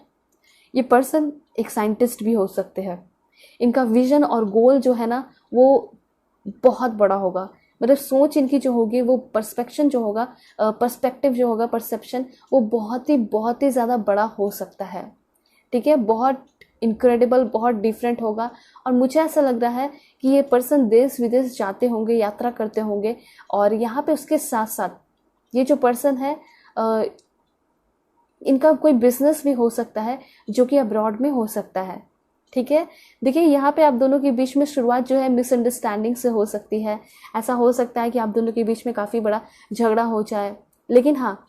ये पर्सन एक साइंटिस्ट भी हो सकते हैं। इनका विजन और गोल जो है ना वो बहुत बड़ा होगा। मतलब सोच इनकी जो होगी, वो पर्सपेक्शन जो होगा, पर्सपेक्टिव जो होगा, परसेप्शन, वो बहुत ही ज़्यादा बड़ा हो सकता है। ठीक है, बहुत इनक्रेडिबल, बहुत डिफरेंट होगा। और मुझे ऐसा लग रहा है कि ये पर्सन देश विदेश जाते होंगे, यात्रा करते होंगे। और यहाँ पे उसके साथ साथ ये जो पर्सन है इनका कोई बिजनेस भी हो सकता है जो कि अब्रॉड में हो सकता है। ठीक है, देखिए यहाँ पे आप दोनों के बीच में शुरुआत जो है मिसअंडरस्टैंडिंग से हो सकती है। ऐसा हो सकता है कि आप दोनों के बीच में काफ़ी बड़ा झगड़ा हो जाए, लेकिन हाँ,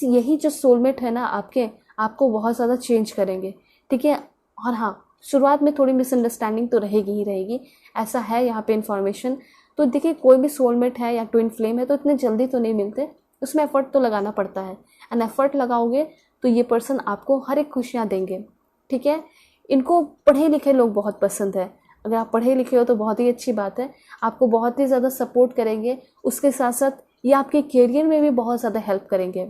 यही जो सोलमेट है ना आपको बहुत ज़्यादा चेंज करेंगे। ठीक है, और हाँ, शुरुआत में थोड़ी मिसअंडरस्टैंडिंग तो रहेगी ही रहेगी, ऐसा है यहाँ पे इन्फॉर्मेशन। तो देखिए, कोई भी सोलमेट है या ट्विन फ्लेम है तो इतने जल्दी तो नहीं मिलते, उसमें एफर्ट तो लगाना पड़ता है। एंड एफर्ट लगाओगे तो ये पर्सन आपको हर एक खुशियाँ देंगे। ठीक है, इनको पढ़े लिखे लोग बहुत पसंद है। अगर आप पढ़े लिखे हो तो बहुत ही अच्छी बात है, आपको बहुत ही ज़्यादा सपोर्ट करेंगे। उसके साथ साथ ये आपके करियर में भी बहुत ज़्यादा हेल्प करेंगे।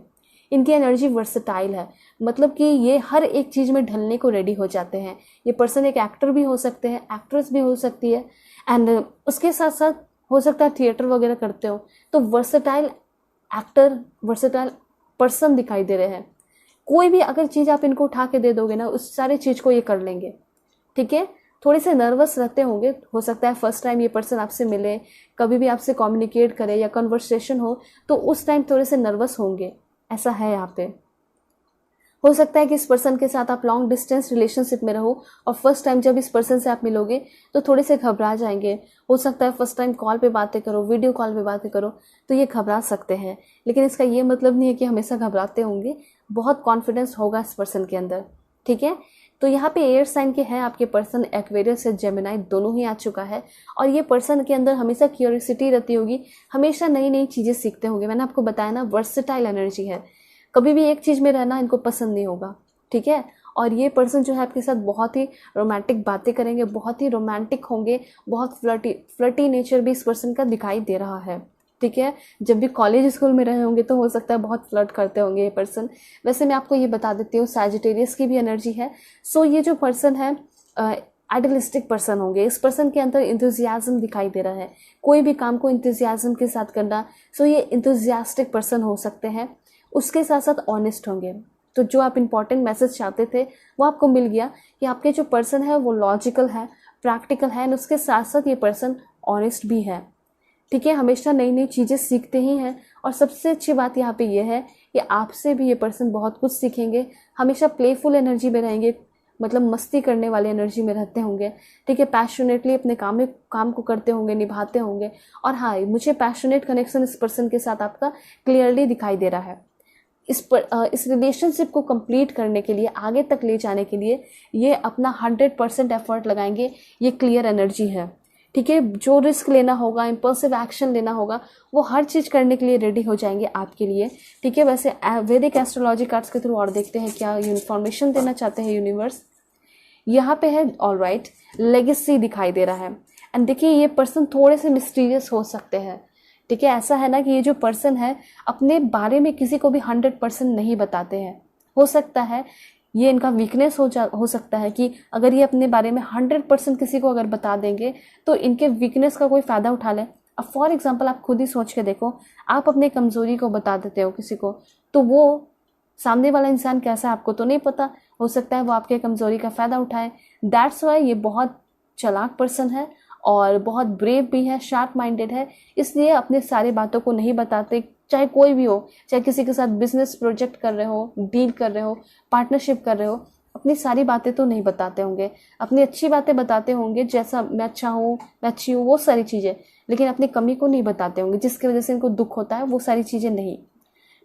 इनकी एनर्जी वर्सेटाइल है, मतलब कि ये हर एक चीज़ में ढलने को रेडी हो जाते हैं। ये पर्सन एक एक्टर भी हो सकते हैं, एक्ट्रेस भी हो सकती है, एंड उसके साथ साथ हो सकता है थिएटर वगैरह करते हो। तो वर्सेटाइल एक्टर, वर्सेटाइल पर्सन दिखाई दे रहे हैं। कोई भी अगर चीज़ आप इनको उठा के दे दोगे ना, उस सारी चीज़ को ये कर लेंगे। ठीक है, थोड़े से नर्वस रहते होंगे, हो सकता है फर्स्ट टाइम ये पर्सन आपसे मिले, कभी भी आपसे कम्युनिकेट करे या कन्वर्सेशन हो तो उस टाइम थोड़े से नर्वस होंगे, ऐसा है यहाँ पे। हो सकता है कि इस पर्सन के साथ आप लॉन्ग डिस्टेंस रिलेशनशिप में रहो और फर्स्ट टाइम जब इस पर्सन से आप मिलोगे तो थोड़े से घबरा जाएंगे। हो सकता है फर्स्ट टाइम कॉल पे बातें करो, वीडियो कॉल पे बातें करो तो ये घबरा सकते हैं, लेकिन इसका ये मतलब नहीं है कि हमेशा घबराते होंगे। बहुत कॉन्फिडेंस होगा इस पर्सन के अंदर। ठीक है, तो यहाँ पे एयर साइन के हैं आपके पर्सन, एक्वेरियस या जेमिनाई दोनों ही आ चुका है। और ये पर्सन के अंदर हमेशा क्यूरियोसिटी रहती होगी, हमेशा नई नई चीज़ें सीखते होंगे। मैंने आपको बताया ना, वर्सेटाइल एनर्जी है, कभी भी एक चीज़ में रहना इनको पसंद नहीं होगा। ठीक है, और ये पर्सन जो है आपके साथ बहुत ही रोमांटिक बातें करेंगे, बहुत ही रोमांटिक होंगे, बहुत फ्लर्टी नेचर भी इस पर्सन का दिखाई दे रहा है। ठीक है, जब भी कॉलेज स्कूल में रहे होंगे तो हो सकता है बहुत फ्लर्ट करते होंगे ये पर्सन। वैसे मैं आपको ये बता देती हूँ, सैजिटेरियस की भी एनर्जी है। सो ये जो पर्सन है आइडियलिस्टिक पर्सन होंगे। इस पर्सन के अंदर इंथुजियाज्म दिखाई दे रहा है, कोई भी काम को इंथुजियाज्म के साथ करना। सो ये इंथुजियास्टिक पर्सन हो सकते हैं। उसके साथ साथ ऑनेस्ट होंगे। तो जो आप इंपॉर्टेंट मैसेज चाहते थे वो आपको मिल गया कि आपके जो पर्सन है वो लॉजिकल है, प्रैक्टिकल है, और उसके साथ साथ ये पर्सन ऑनेस्ट भी है। ठीक है, हमेशा नई नई चीज़ें सीखते ही हैं। और सबसे अच्छी बात यहाँ पे ये है कि आपसे भी ये पर्सन बहुत कुछ सीखेंगे। हमेशा प्लेफुल एनर्जी में रहेंगे, मतलब मस्ती करने वाले एनर्जी में रहते होंगे। ठीक है, पैशनेटली अपने काम को करते होंगे, निभाते होंगे। और हाँ, मुझे पैशनेट कनेक्शन इस पर्सन के साथ आपका क्लियरली दिखाई दे रहा है। इस रिलेशनशिप को कंप्लीट करने के लिए, आगे तक ले जाने के लिए ये अपना 100% एफर्ट लगाएंगे, ये क्लियर एनर्जी है। ठीक है, जो रिस्क लेना होगा, इम्पल्सिव एक्शन लेना होगा, वो हर चीज़ करने के लिए रेडी हो जाएंगे आपके लिए। ठीक है, वैसे वैदिक एस्ट्रोलॉजी कार्ड्स के थ्रू और देखते हैं क्या इन्फॉर्मेशन देना चाहते हैं यूनिवर्स। यहाँ पे है ऑलराइट, लेगेसी दिखाई दे रहा है। एंड देखिए, ये पर्सन थोड़े से मिस्टीरियस हो सकते हैं। ठीक है, ऐसा है ना कि ये जो पर्सन है अपने बारे में किसी को भी 100% नहीं बताते हैं। हो सकता है ये इनका वीकनेस हो सकता है कि अगर ये अपने बारे में 100% किसी को अगर बता देंगे तो इनके वीकनेस का कोई फ़ायदा उठा लें। अब फॉर एग्जांपल आप खुद ही सोच के देखो, आप अपने कमज़ोरी को बता देते हो किसी को, तो वो सामने वाला इंसान कैसा है आपको तो नहीं पता, हो सकता है वो आपके कमज़ोरी का फ़ायदा उठाए। दैट्स वाई ये बहुत चालाक पर्सन है और बहुत ब्रेव भी है, शार्प माइंडेड है, इसलिए अपने सारी बातों को नहीं बताते। चाहे कोई भी हो, चाहे किसी के साथ बिजनेस प्रोजेक्ट कर रहे हो, डील कर रहे हो, पार्टनरशिप कर रहे हो, अपनी सारी बातें तो नहीं बताते होंगे। अपनी अच्छी बातें बताते होंगे, जैसा मैं अच्छा हूँ, मैं अच्छी हूँ, वो सारी चीज़ें, लेकिन अपनी कमी को नहीं बताते होंगे, जिसकी वजह से इनको दुख होता है, वो सारी चीज़ें नहीं।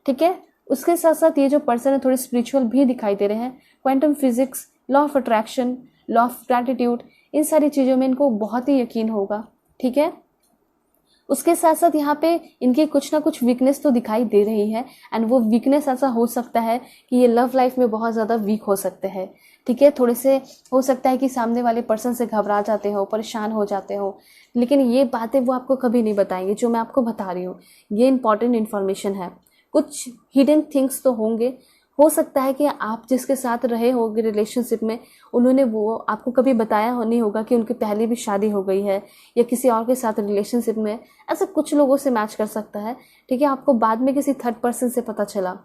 ठीक है, उसके साथ साथ ये जो पर्सन है थोड़े स्पिरिचुअल भी दिखाई दे रहे हैं। Quantum physics, law of attraction, law of gratitude, इन सारी चीज़ों में इनको बहुत ही यकीन होगा। ठीक है, उसके साथ साथ यहाँ पे इनकी कुछ ना कुछ वीकनेस तो दिखाई दे रही है। एंड वो वीकनेस ऐसा हो सकता है कि ये लव लाइफ में बहुत ज़्यादा वीक हो सकते हैं। ठीक है, थोड़े से हो सकता है कि सामने वाले पर्सन से घबरा जाते हो, परेशान हो जाते हो, लेकिन ये बातें वो आपको कभी नहीं बताएंगे जो मैं आपको बता रही हूँ। ये इंपॉर्टेंट इन्फॉर्मेशन है। कुछ हिडन थिंग्स तो होंगे। हो सकता है कि आप जिसके साथ रहे होगे रिलेशनशिप में, उन्होंने वो आपको कभी बताया नहीं होगा कि उनकी पहले भी शादी हो गई है या किसी और के साथ रिलेशनशिप में। ऐसा कुछ लोगों से मैच कर सकता है। ठीक है, आपको बाद में किसी थर्ड पर्सन से पता चला।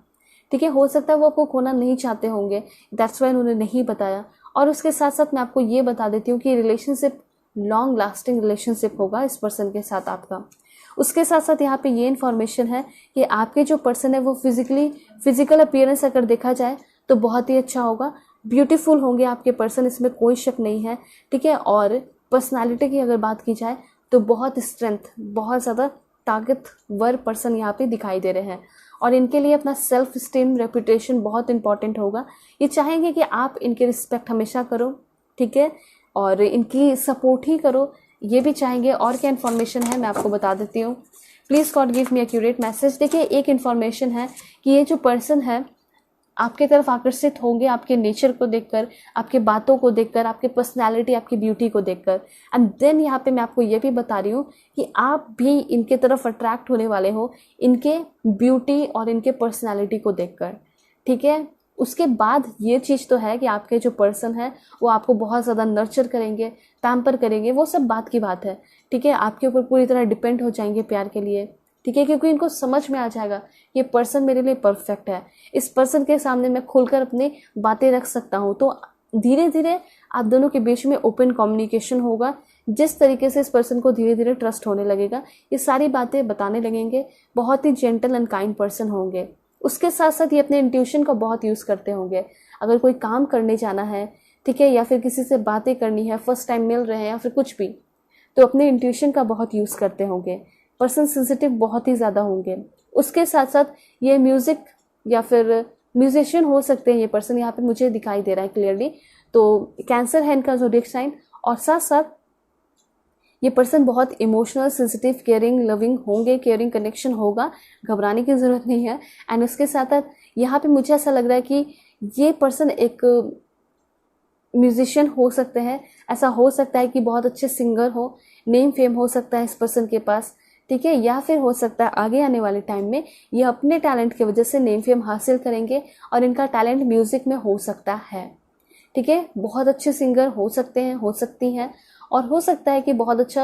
ठीक है, हो सकता है वो आपको खोना नहीं चाहते होंगे, दैट्स वाई उन्होंने नहीं बताया। और उसके साथ साथ मैं आपको ये बता देती हूँ कि रिलेशनशिप लॉन्ग लास्टिंग रिलेशनशिप होगा इस पर्सन के साथ आपका। उसके साथ साथ यहाँ पे ये इन्फॉर्मेशन है कि आपके जो पर्सन है वो फिजिकल अपीयरेंस अगर देखा जाए तो बहुत ही अच्छा होगा, ब्यूटीफुल होंगे आपके पर्सन, इसमें कोई शक नहीं है, ठीक है। और पर्सनालिटी की अगर बात की जाए तो बहुत स्ट्रेंथ, बहुत ज़्यादा ताकतवर पर्सन यहाँ पे दिखाई दे रहे हैं। और इनके लिए अपना सेल्फ स्टीम, रेपुटेशन बहुत इंपॉर्टेंट होगा। ये चाहेंगे कि आप इनके रिस्पेक्ट हमेशा करो, ठीक है, और इनकी सपोर्ट ही करो, ये भी चाहेंगे। और क्या इन्फॉर्मेशन है मैं आपको बता देती हूँ। Please God give me accurate message. देखिए, एक इन्फॉर्मेशन है कि ये जो पर्सन है आपके तरफ आकर्षित होंगे आपके नेचर को देखकर, आपके बातों को देखकर, आपके पर्सनालिटी, आपकी ब्यूटी को देखकर। एंड देन यहाँ पे मैं आपको ये भी बता रही हूँ कि आप भी इनके तरफ अट्रैक्ट होने वाले हो इनके ब्यूटी और इनके पर्सनालिटी को देखकर, ठीक है। उसके बाद ये चीज़ तो है कि आपके जो पर्सन है वो आपको बहुत ज़्यादा नर्चर करेंगे, पैम्पर करेंगे, वो सब बात की बात है, ठीक है। आपके ऊपर पूरी तरह डिपेंड हो जाएंगे प्यार के लिए, ठीक है, क्योंकि इनको समझ में आ जाएगा ये पर्सन मेरे लिए परफेक्ट है, इस पर्सन के सामने मैं खुलकर अपनी बातें रख सकता हूँ। तो धीरे धीरे आप दोनों के बीच में ओपन कम्युनिकेशन होगा। जिस तरीके से इस पर्सन को धीरे धीरे ट्रस्ट होने लगेगा, ये सारी बातें बताने लगेंगे, बहुत ही जेंटल एंड काइंड पर्सन होंगे। उसके साथ साथ ये अपने इंट्यूशन का बहुत यूज़ करते होंगे। अगर कोई काम करने जाना है, ठीक है, या फिर किसी से बातें करनी है, फर्स्ट टाइम मिल रहे हैं या फिर कुछ भी, तो अपने इंट्यूशन का बहुत यूज़ करते होंगे। पर्सन सेंसिटिव बहुत ही ज़्यादा होंगे। उसके साथ साथ ये म्यूज़िक या फिर म्यूजिशियन हो सकते हैं ये पर्सन, यहाँ पे मुझे दिखाई दे रहा है क्लियरली। तो कैंसर है इनका ज़ोडिएक साइन। और साथ साथ ये पर्सन बहुत इमोशनल, सेंसिटिव, केयरिंग, लविंग होंगे, केयरिंग कनेक्शन होगा, घबराने की ज़रूरत नहीं है। एंड उसके साथ साथ यहाँ पे मुझे ऐसा लग रहा है कि ये पर्सन एक म्यूजिशियन हो सकते हैं। ऐसा हो सकता है कि बहुत अच्छे सिंगर हो, नेम फेम हो सकता है इस पर्सन के पास, ठीक है। या फिर हो सकता है आगे आने वाले टाइम में ये अपने टैलेंट की वजह से नेम फेम हासिल करेंगे और इनका टैलेंट म्यूज़िक में हो सकता है, ठीक है। बहुत अच्छे सिंगर हो सकते हैं, हो सकती हैं। और हो सकता है कि बहुत अच्छा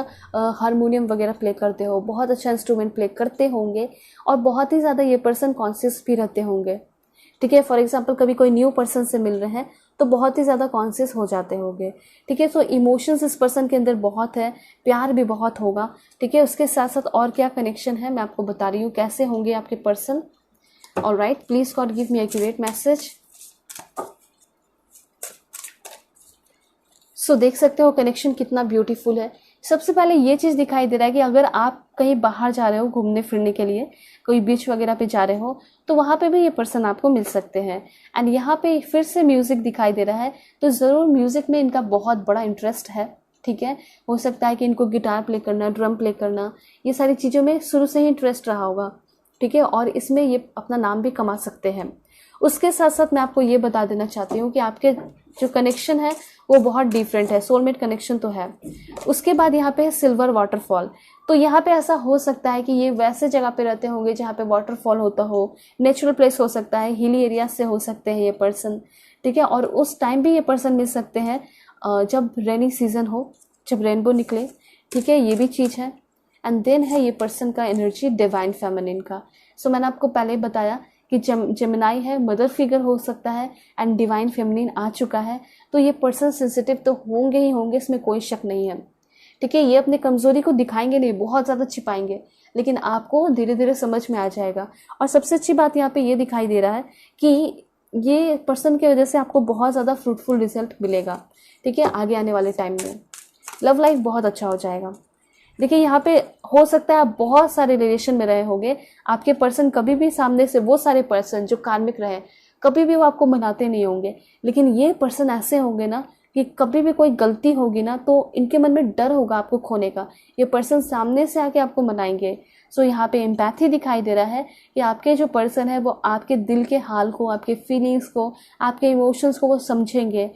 हारमोनियम वगैरह प्ले करते हो, बहुत अच्छा इंस्ट्रूमेंट प्ले करते होंगे। और बहुत ही ज़्यादा ये पर्सन कॉन्शियस भी रहते होंगे, ठीक है। फॉर एग्जांपल कभी कोई न्यू पर्सन से मिल रहे हैं तो बहुत ही ज़्यादा कॉन्शियस हो जाते होंगे, ठीक है। सो इमोशंस इस पर्सन के अंदर बहुत है, प्यार भी बहुत होगा, ठीक है। उसके साथ साथ और क्या कनेक्शन है मैं आपको बता रही हूँ कैसे होंगे आपके person. Alright, please God give me accurate message. So देख सकते हो कनेक्शन कितना ब्यूटीफुल है। सबसे पहले ये चीज़ दिखाई दे रहा है कि अगर आप कहीं बाहर जा रहे हो घूमने फिरने के लिए, कोई बीच वगैरह पे जा रहे हो, तो वहाँ पे भी ये पर्सन आपको मिल सकते हैं। एंड यहाँ पे फिर से म्यूज़िक दिखाई दे रहा है, तो ज़रूर म्यूज़िक में इनका बहुत बड़ा इंटरेस्ट है, ठीक है। हो सकता है कि इनको गिटार प्ले करना, ड्रम प्ले करना, ये सारी चीज़ों में शुरू से ही इंटरेस्ट रहा होगा, ठीक है। और इसमें ये अपना नाम भी कमा सकते हैं। उसके साथ साथ मैं आपको ये बता देना चाहती हूँ कि आपके जो कनेक्शन है वो बहुत डिफरेंट है, सोलमेट कनेक्शन तो है। उसके बाद यहाँ पे है सिल्वर वाटरफॉल। तो यहाँ पे ऐसा हो सकता है कि ये वैसे जगह पे रहते होंगे जहाँ पे वाटरफॉल होता हो, नेचुरल प्लेस हो सकता है, हिली एरिया से हो सकते हैं ये पर्सन, ठीक है। और उस टाइम भी ये पर्सन मिल सकते हैं जब रेनी सीजन हो, जब रेनबो निकले, ठीक है, ये भी चीज़ है। एंड देन है ये पर्सन का एनर्जी डिवाइन फेमिनिन का। सो मैंने आपको पहले ही बताया कि जेमिनाई है, मदर फिगर हो सकता है, एंड डिवाइन फेमिनिन आ चुका है। तो ये पर्सन सेंसिटिव तो होंगे ही होंगे, इसमें कोई शक नहीं है, ठीक है। ये अपने कमज़ोरी को दिखाएंगे नहीं, बहुत ज़्यादा छिपाएंगे, लेकिन आपको धीरे धीरे समझ में आ जाएगा। और सबसे अच्छी बात यहाँ पे ये दिखाई दे रहा है कि ये पर्सन की वजह से आपको बहुत ज़्यादा फ्रूटफुल रिजल्ट मिलेगा, ठीक है। आगे आने वाले टाइम में लव लाइफ बहुत अच्छा हो जाएगा। देखिए, यहाँ पे हो सकता है आप बहुत सारे रिलेशन में रहे होंगे, आपके पर्सन कभी भी सामने से वो सारे पर्सन जो कार्मिक रहे कभी भी वो आपको मनाते नहीं होंगे, लेकिन ये पर्सन ऐसे होंगे ना कि कभी भी कोई गलती होगी ना तो इनके मन में डर होगा आपको खोने का, ये पर्सन सामने से आके आपको मनाएंगे। सो यहाँ पे एम्पैथी दिखाई दे रहा है कि आपके जो पर्सन है वो आपके दिल के हाल को, आपके फीलिंग्स को, आपके इमोशंस को वो समझेंगे,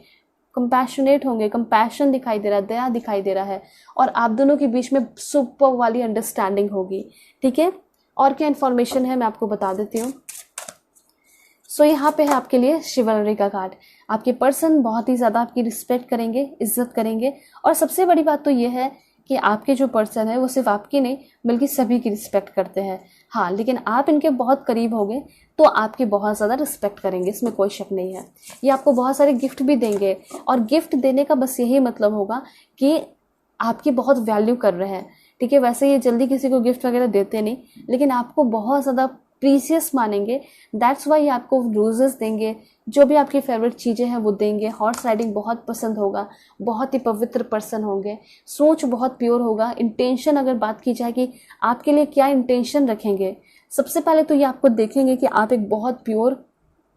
कंपैशनेट होंगे, कंपैशन दिखाई दे रहा है, दया दिखाई दे रहा है। और आप दोनों के बीच में सुपर वाली अंडरस्टैंडिंग होगी, ठीक है। और क्या इन्फॉर्मेशन है मैं आपको बता देती हूँ। सो यहाँ पे है आपके लिए शिवलरी का कार्ड। आपके पर्सन बहुत ही ज़्यादा आपकी रिस्पेक्ट करेंगे, इज्जत करेंगे। और सबसे बड़ी बात तो ये है कि आपके जो पर्सन है वो सिर्फ आपकी नहीं बल्कि सभी की रिस्पेक्ट करते हैं। हाँ, लेकिन आप इनके बहुत करीब होंगे तो आपकी बहुत ज़्यादा रिस्पेक्ट करेंगे, इसमें कोई शक नहीं है। ये आपको बहुत सारे गिफ्ट भी देंगे, और गिफ्ट देने का बस यही मतलब होगा कि आपकी बहुत वैल्यू कर रहे हैं, ठीक है। वैसे ये जल्दी किसी को गिफ्ट वगैरह देते नहीं, लेकिन आपको बहुत ज़्यादा प्रीसियस मानेंगे। दैट्स वाई आपको रोजेस देंगे, जो भी आपकी फेवरेट चीज़ें हैं वो देंगे। हॉर्स राइडिंग बहुत पसंद होगा, बहुत ही पवित्र पर्सन होंगे, सोच बहुत प्योर होगा। इंटेंशन अगर बात की जाए कि आपके लिए क्या इंटेंशन रखेंगे, सबसे पहले तो ये आपको देखेंगे कि आप एक बहुत प्योर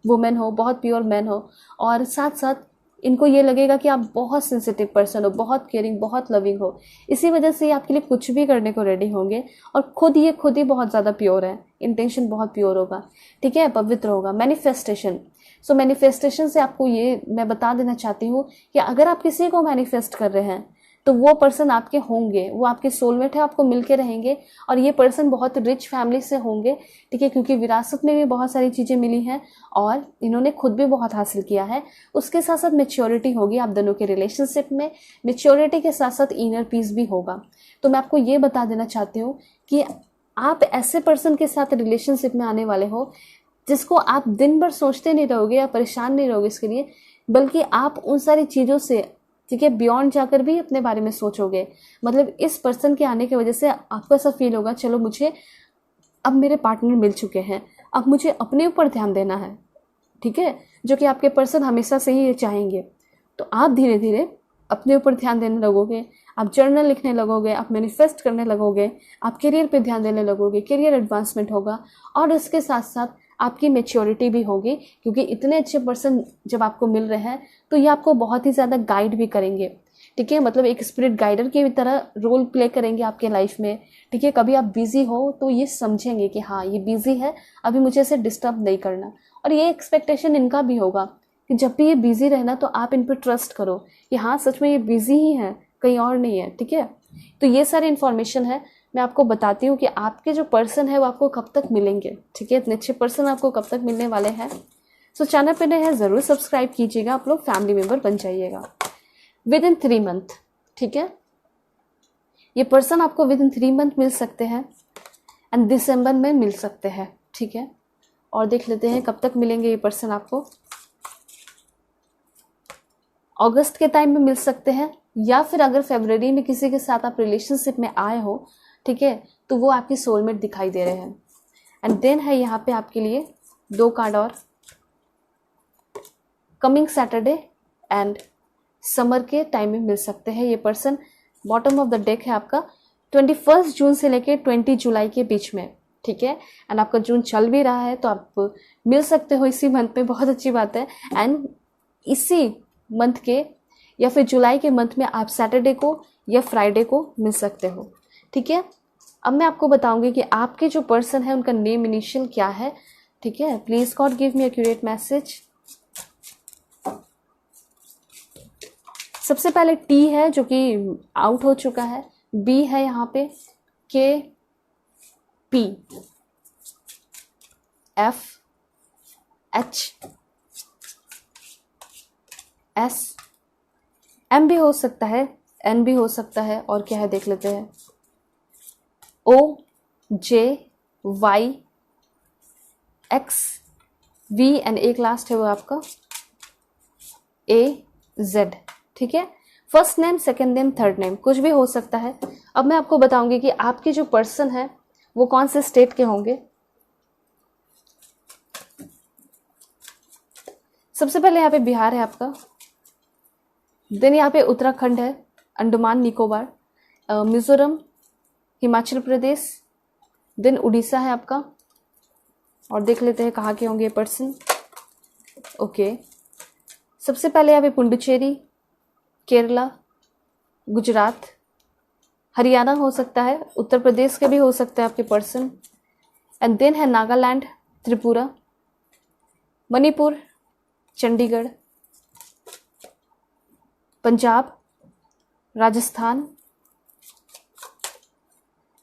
वुमेन हो, बहुत प्योर मैन हो, और साथ साथ इनको ये लगेगा कि आप बहुत सेंसिटिव पर्सन हो, बहुत केयरिंग, बहुत लविंग हो। इसी वजह से ये आपके लिए कुछ भी करने को रेडी होंगे, और खुद ही बहुत ज़्यादा प्योर है, इंटेंशन बहुत प्योर होगा, ठीक है, पवित्र होगा। मैनिफेस्टेशन, सो मैनिफेस्टेशन से आपको ये मैं बता देना चाहती हूँ कि अगर आप किसी को मैनिफेस्ट कर रहे हैं तो वो पर्सन आपके होंगे, वो आपके सोलमेट है, आपको मिलके रहेंगे, और ये पर्सन बहुत रिच फैमिली से होंगे, ठीक है, क्योंकि विरासत में भी बहुत सारी चीज़ें मिली हैं और इन्होंने खुद भी बहुत हासिल किया है। उसके साथ साथ मेच्योरिटी होगी आप दोनों के रिलेशनशिप में, मेच्योरिटी के साथ साथ इनर पीस भी होगा। तो मैं आपको ये बता देना चाहती हूँ कि आप ऐसे पर्सन के साथ रिलेशनशिप में आने वाले हो जिसको आप दिन भर सोचते नहीं रहोगे या परेशान नहीं रहोगे इसके लिए, बल्कि आप उन सारी चीज़ों से, ठीक है, बियॉन्ड जाकर भी अपने बारे में सोचोगे। मतलब इस पर्सन के आने की वजह से आपको ऐसा फील होगा, चलो मुझे अब मेरे पार्टनर मिल चुके हैं, अब मुझे अपने ऊपर ध्यान देना है, ठीक है, जो कि आपके पर्सन हमेशा से ही चाहेंगे। तो आप धीरे धीरे अपने ऊपर ध्यान देने लगोगे, आप जर्नल लिखने लगोगे, आप मैनिफेस्ट करने लगोगे, आप करियर पे ध्यान देने लगोगे, करियर एडवांसमेंट होगा, और इसके साथ साथ आपकी मेच्योरिटी भी होगी, क्योंकि इतने अच्छे पर्सन जब आपको मिल रहे हैं तो ये आपको बहुत ही ज़्यादा गाइड भी करेंगे, ठीक है, मतलब एक स्पिरिट गाइडर की तरह रोल प्ले करेंगे आपके लाइफ में, ठीक है। कभी आप बिजी हो तो ये समझेंगे कि हाँ ये बिजी है, अभी मुझे इसे डिस्टर्ब नहीं करना, और ये एक्सपेक्टेशन इनका भी होगा कि जब भी ये बिजी रहना तो आप इन पर ट्रस्ट करो कि हाँ सच में ये बिजी ही है, कहीं और नहीं है, ठीक है। तो ये सारी इन्फॉर्मेशन है, मैं आपको बताती हूँ कि आपके जो पर्सन है वो आपको कब तक मिलेंगे, ठीक है, इतने अच्छे पर्सन आपको कब तक मिलने वाले हैं। सो चैनल पे नए हैं ज़रूर सब्सक्राइब कीजिएगा, आप लोग फैमिली मेम्बर बन जाइएगा। विद इन 3 मंथ, ठीक है, ये पर्सन आपको विद इन 3 मंथ मिल सकते हैं, एंड दिसंबर में मिल सकते हैं, ठीक है। और देख लेते हैं कब तक मिलेंगे ये पर्सन आपको। अगस्त के टाइम में मिल सकते हैं, या फिर अगर फरवरी में किसी के साथ आप रिलेशनशिप में आए हो, ठीक है, तो वो आपकी सोलमेट दिखाई दे रहे हैं। एंड देन है यहाँ पे आपके लिए 2 कार्ड और, कमिंग सैटरडे एंड समर के टाइम में मिल सकते हैं ये person. Bottom of the deck है आपका 21 जून से लेके 20 जुलाई के बीच में, ठीक है, एंड आपका जून चल भी रहा है तो आप मिल सकते हो इसी मंथ में, बहुत अच्छी बात है। एंड इसी मंथ के या फिर जुलाई के मंथ में आप सैटरडे को या फ्राइडे को मिल सकते हो, ठीक है। अब मैं आपको बताऊंगी कि आपके जो पर्सन है उनका नेम इनिशियल क्या है, ठीक है। Please God give me accurate message. सबसे पहले टी है जो कि आउट हो चुका है, बी है यहाँ पे, K, P, F, H, S, M भी हो सकता है, एन भी हो सकता है, और क्या है देख लेते हैं, ओ, जे, वाई, एक्स, वी, एंड एक लास्ट है वो आपका ए, जेड, ठीक है। First name, second name, third name कुछ भी हो सकता है। अब मैं आपको बताऊंगी कि आपके जो पर्सन है वो कौन से स्टेट के होंगे। सबसे पहले यहाँ पे बिहार है आपका, देन यहाँ पे उत्तराखंड है, अंडमान निकोबार, मिजोरम, हिमाचल प्रदेश, देन उड़ीसा है आपका, और देख लेते हैं कहाँ के होंगे पर्सन। ओके, सबसे पहले यहाँ पे पुडुचेरी, केरला, गुजरात, हरियाणा हो सकता है, उत्तर प्रदेश के भी हो सकते हैं आपके पर्सन, एंड देन है नागालैंड, त्रिपुरा, मणिपुर, चंडीगढ़, पंजाब, राजस्थान,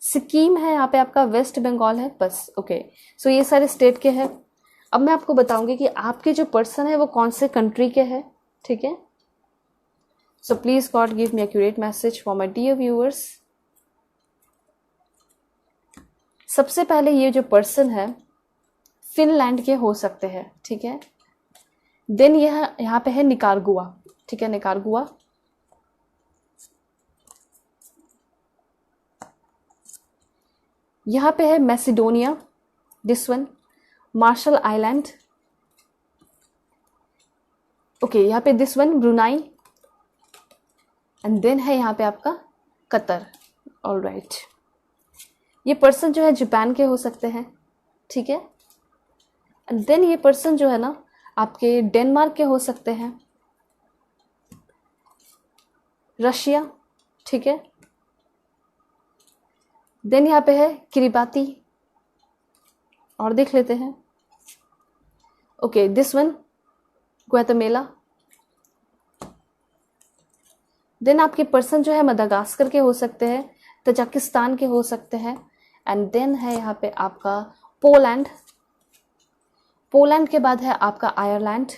सिक्किम है यहाँ पे आपका, वेस्ट बंगाल है, बस। ओके, सो ये सारे स्टेट के हैं। अब मैं आपको बताऊंगी कि आपके जो पर्सन है वो कौन से कंट्री के हैं, ठीक है। So please God give me accurate message for my dear viewers. सबसे पहले ये जो पर्सन है फिनलैंड के हो सकते हैं, ठीक है। देन यह यहाँ पे है निकारागुआ, ठीक है, निकारागुआ। यहाँ पे है Macedonia, this one, Marshall island, okay, यहाँ पे this one Brunei, and then है यहाँ पे आपका कतर, ऑलराइट। ये पर्सन जो है जापान के हो सकते हैं, ठीक है। एंड देन ये पर्सन जो है ना आपके डेनमार्क के हो सकते हैं, रशिया, ठीक है। देन यहाँ पे है किरिबाती, और देख लेते हैं, okay, this one Guatemala. Then आपके पर्सन जो है मदागास्कर के हो सकते हैं, तजाकिस्तान के हो सकते हैं, एंड देन है यहाँ पे आपका पोलैंड। पोलैंड के बाद है आपका आयरलैंड,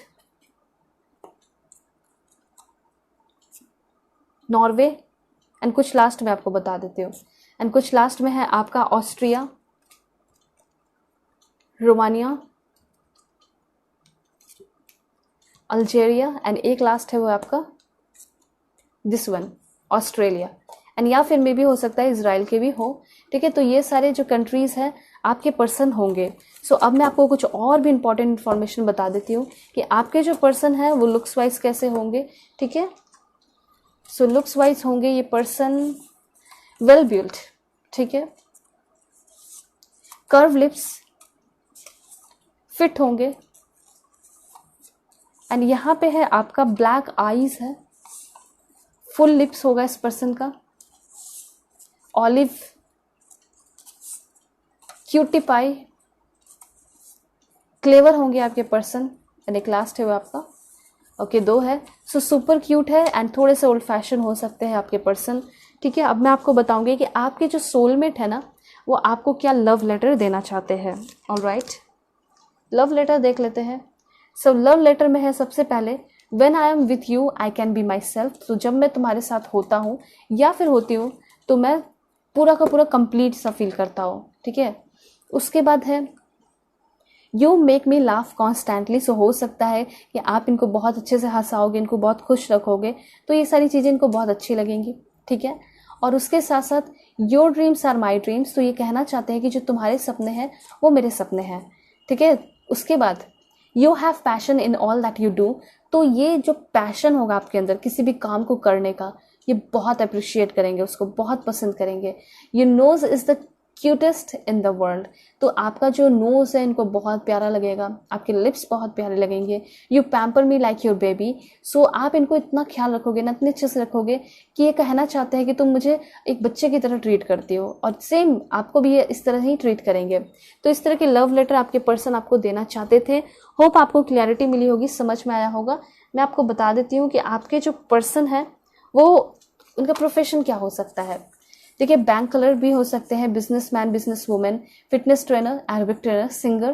नॉर्वे, एंड कुछ लास्ट में आपको बता देती हूँ, एंड कुछ लास्ट में है आपका ऑस्ट्रिया, रोमानिया, अल्जेरिया, एंड एक लास्ट है वो आपका दिस वन, ऑस्ट्रेलिया, एंड या फिर में भी हो सकता है इजराइल के भी हो, ठीक है। तो ये सारे जो कंट्रीज़ हैं आपके पर्सन होंगे। सो अब मैं आपको कुछ और भी इंपॉर्टेंट इन्फॉर्मेशन बता देती हूँ कि आपके जो पर्सन है वो लुक्स वाइज कैसे होंगे, ठीक है। सो लुक्स वाइज होंगे ये पर्सन वेल बिल्ट, ठीक है, कर्व लिप्स, फिट होंगे, एंड यहाँ पे है आपका ब्लैक आईज है, फुल लिप्स होगा इस पर्सन का, ऑलिव, क्यूटिप आई, क्लेवर होंगे आपके पर्सन, एंड एक लास्ट है वो आपका, ओके, दो है। सो सुपर क्यूट है एंड थोड़े से ओल्ड फैशन हो सकते हैं आपके पर्सन, ठीक है। अब मैं आपको बताऊंगी कि आपके जो सोलमेट है ना वो आपको क्या लव लेटर देना चाहते हैं, ऑलराइट। लव लेटर देख लेते हैं। सो लव लेटर में है सबसे पहले, when I am with you I can be my self. तो जब मैं तुम्हारे साथ होता हूँ या फिर होती हूँ तो मैं पूरा का पूरा कंप्लीट सा फील करता हूँ, ठीक है। उसके बाद है you make me laugh constantly. So हो सकता है कि आप इनको बहुत अच्छे से हंसाओगे, इनको बहुत खुश रखोगे, तो ये सारी चीज़ें इनको बहुत अच्छी लगेंगी, ठीक है। और उसके साथ साथ your dreams are my dreams. तो ये कहना चाहते हैं कि जो तुम्हारे सपने हैं वो मेरे सपने हैं, ठीक है। उसके बाद you have passion in all that you do. तो ये जो पैशन होगा आपके अंदर किसी भी काम को करने का, ये बहुत अप्रिशिएट करेंगे, उसको बहुत पसंद करेंगे। Your nose is the cutest in the world. तो आपका जो नोज़ है इनको बहुत प्यारा लगेगा, आपके लिप्स बहुत प्यारे लगेंगे। You pamper me like your baby. So आप इनको इतना ख्याल रखोगे ना, इतने अच्छे से रखोगे कि ये कहना चाहते हैं कि तुम मुझे एक बच्चे की तरह ट्रीट करती हो, और सेम आपको भी ये इस तरह ही ट्रीट करेंगे। तो इस तरह के लव लेटर आपके पर्सन आपको देना चाहते थे। होप आपको क्लैरिटी मिली होगी, समझ में आया होगा। मैं आपको बता देती हूँ कि आपके जो पर्सन है वो उनका प्रोफेशन क्या हो सकता है। देखिए, बैंक कलर भी हो सकते हैं, businessman, business women, fitness trainer, aerobic trainer, singer,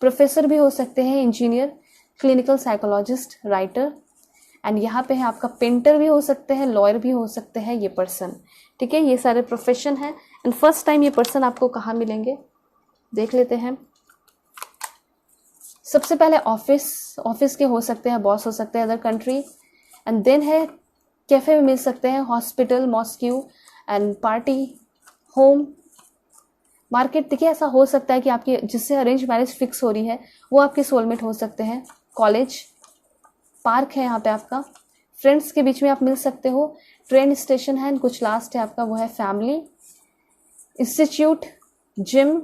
professor भी हो सकते हैं, engineer, clinical psychologist, writer, and यहाँ पे है आपका पेंटर भी हो सकते हैं, लॉयर भी हो सकते हैं ये पर्सन, ठीक है। ये सारे प्रोफेशन है। एंड फर्स्ट टाइम ये पर्सन आपको कहाँ मिलेंगे देख लेते हैं। सबसे पहले ऑफिस के हो सकते हैं, बॉस हो सकते हैं, अदर कंट्री, एंड देन है कैफे में मिल सकते हैं, hospital, mosque, and party, home, market. देखिए, ऐसा हो सकता है कि आपकी जिससे अरेंज मैरिज फिक्स हो रही है वो आपके सोलमेट हो सकते हैं। कॉलेज, पार्क है यहाँ पे आपका, फ्रेंड्स के बीच में आप मिल सकते हो, ट्रेन स्टेशन है, कुछ लास्ट है आपका वो है फैमिली, इंस्टीट्यूट, जिम,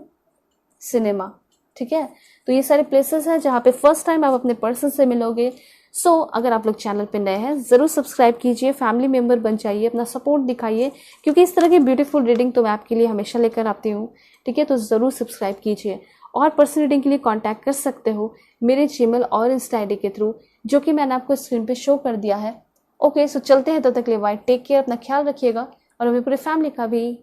सिनेमा, ठीक है। तो ये सारे प्लेसेस हैं जहाँ पे फर्स्ट टाइम आप अपने पर्सन से मिलोगे। सो अगर आप लोग चैनल पे नए हैं ज़रूर सब्सक्राइब कीजिए, फैमिली मेम्बर बन जाइए, अपना सपोर्ट दिखाइए, क्योंकि इस तरह की ब्यूटीफुल रीडिंग तो मैं आपके लिए हमेशा लेकर आती हूँ, ठीक है। तो ज़रूर सब्सक्राइब कीजिए, और पर्सन रीडिंग के लिए कांटेक्ट कर सकते हो मेरे जीमेल और इंस्टा आईडी के थ्रू, जो कि मैंने आपको स्क्रीन पे शो कर दिया है। ओके, सो चलते हैं, तब तक के लिए बाय, टेक केयर, अपना ख्याल रखिएगा, और हमें पूरे फैमिली का भी।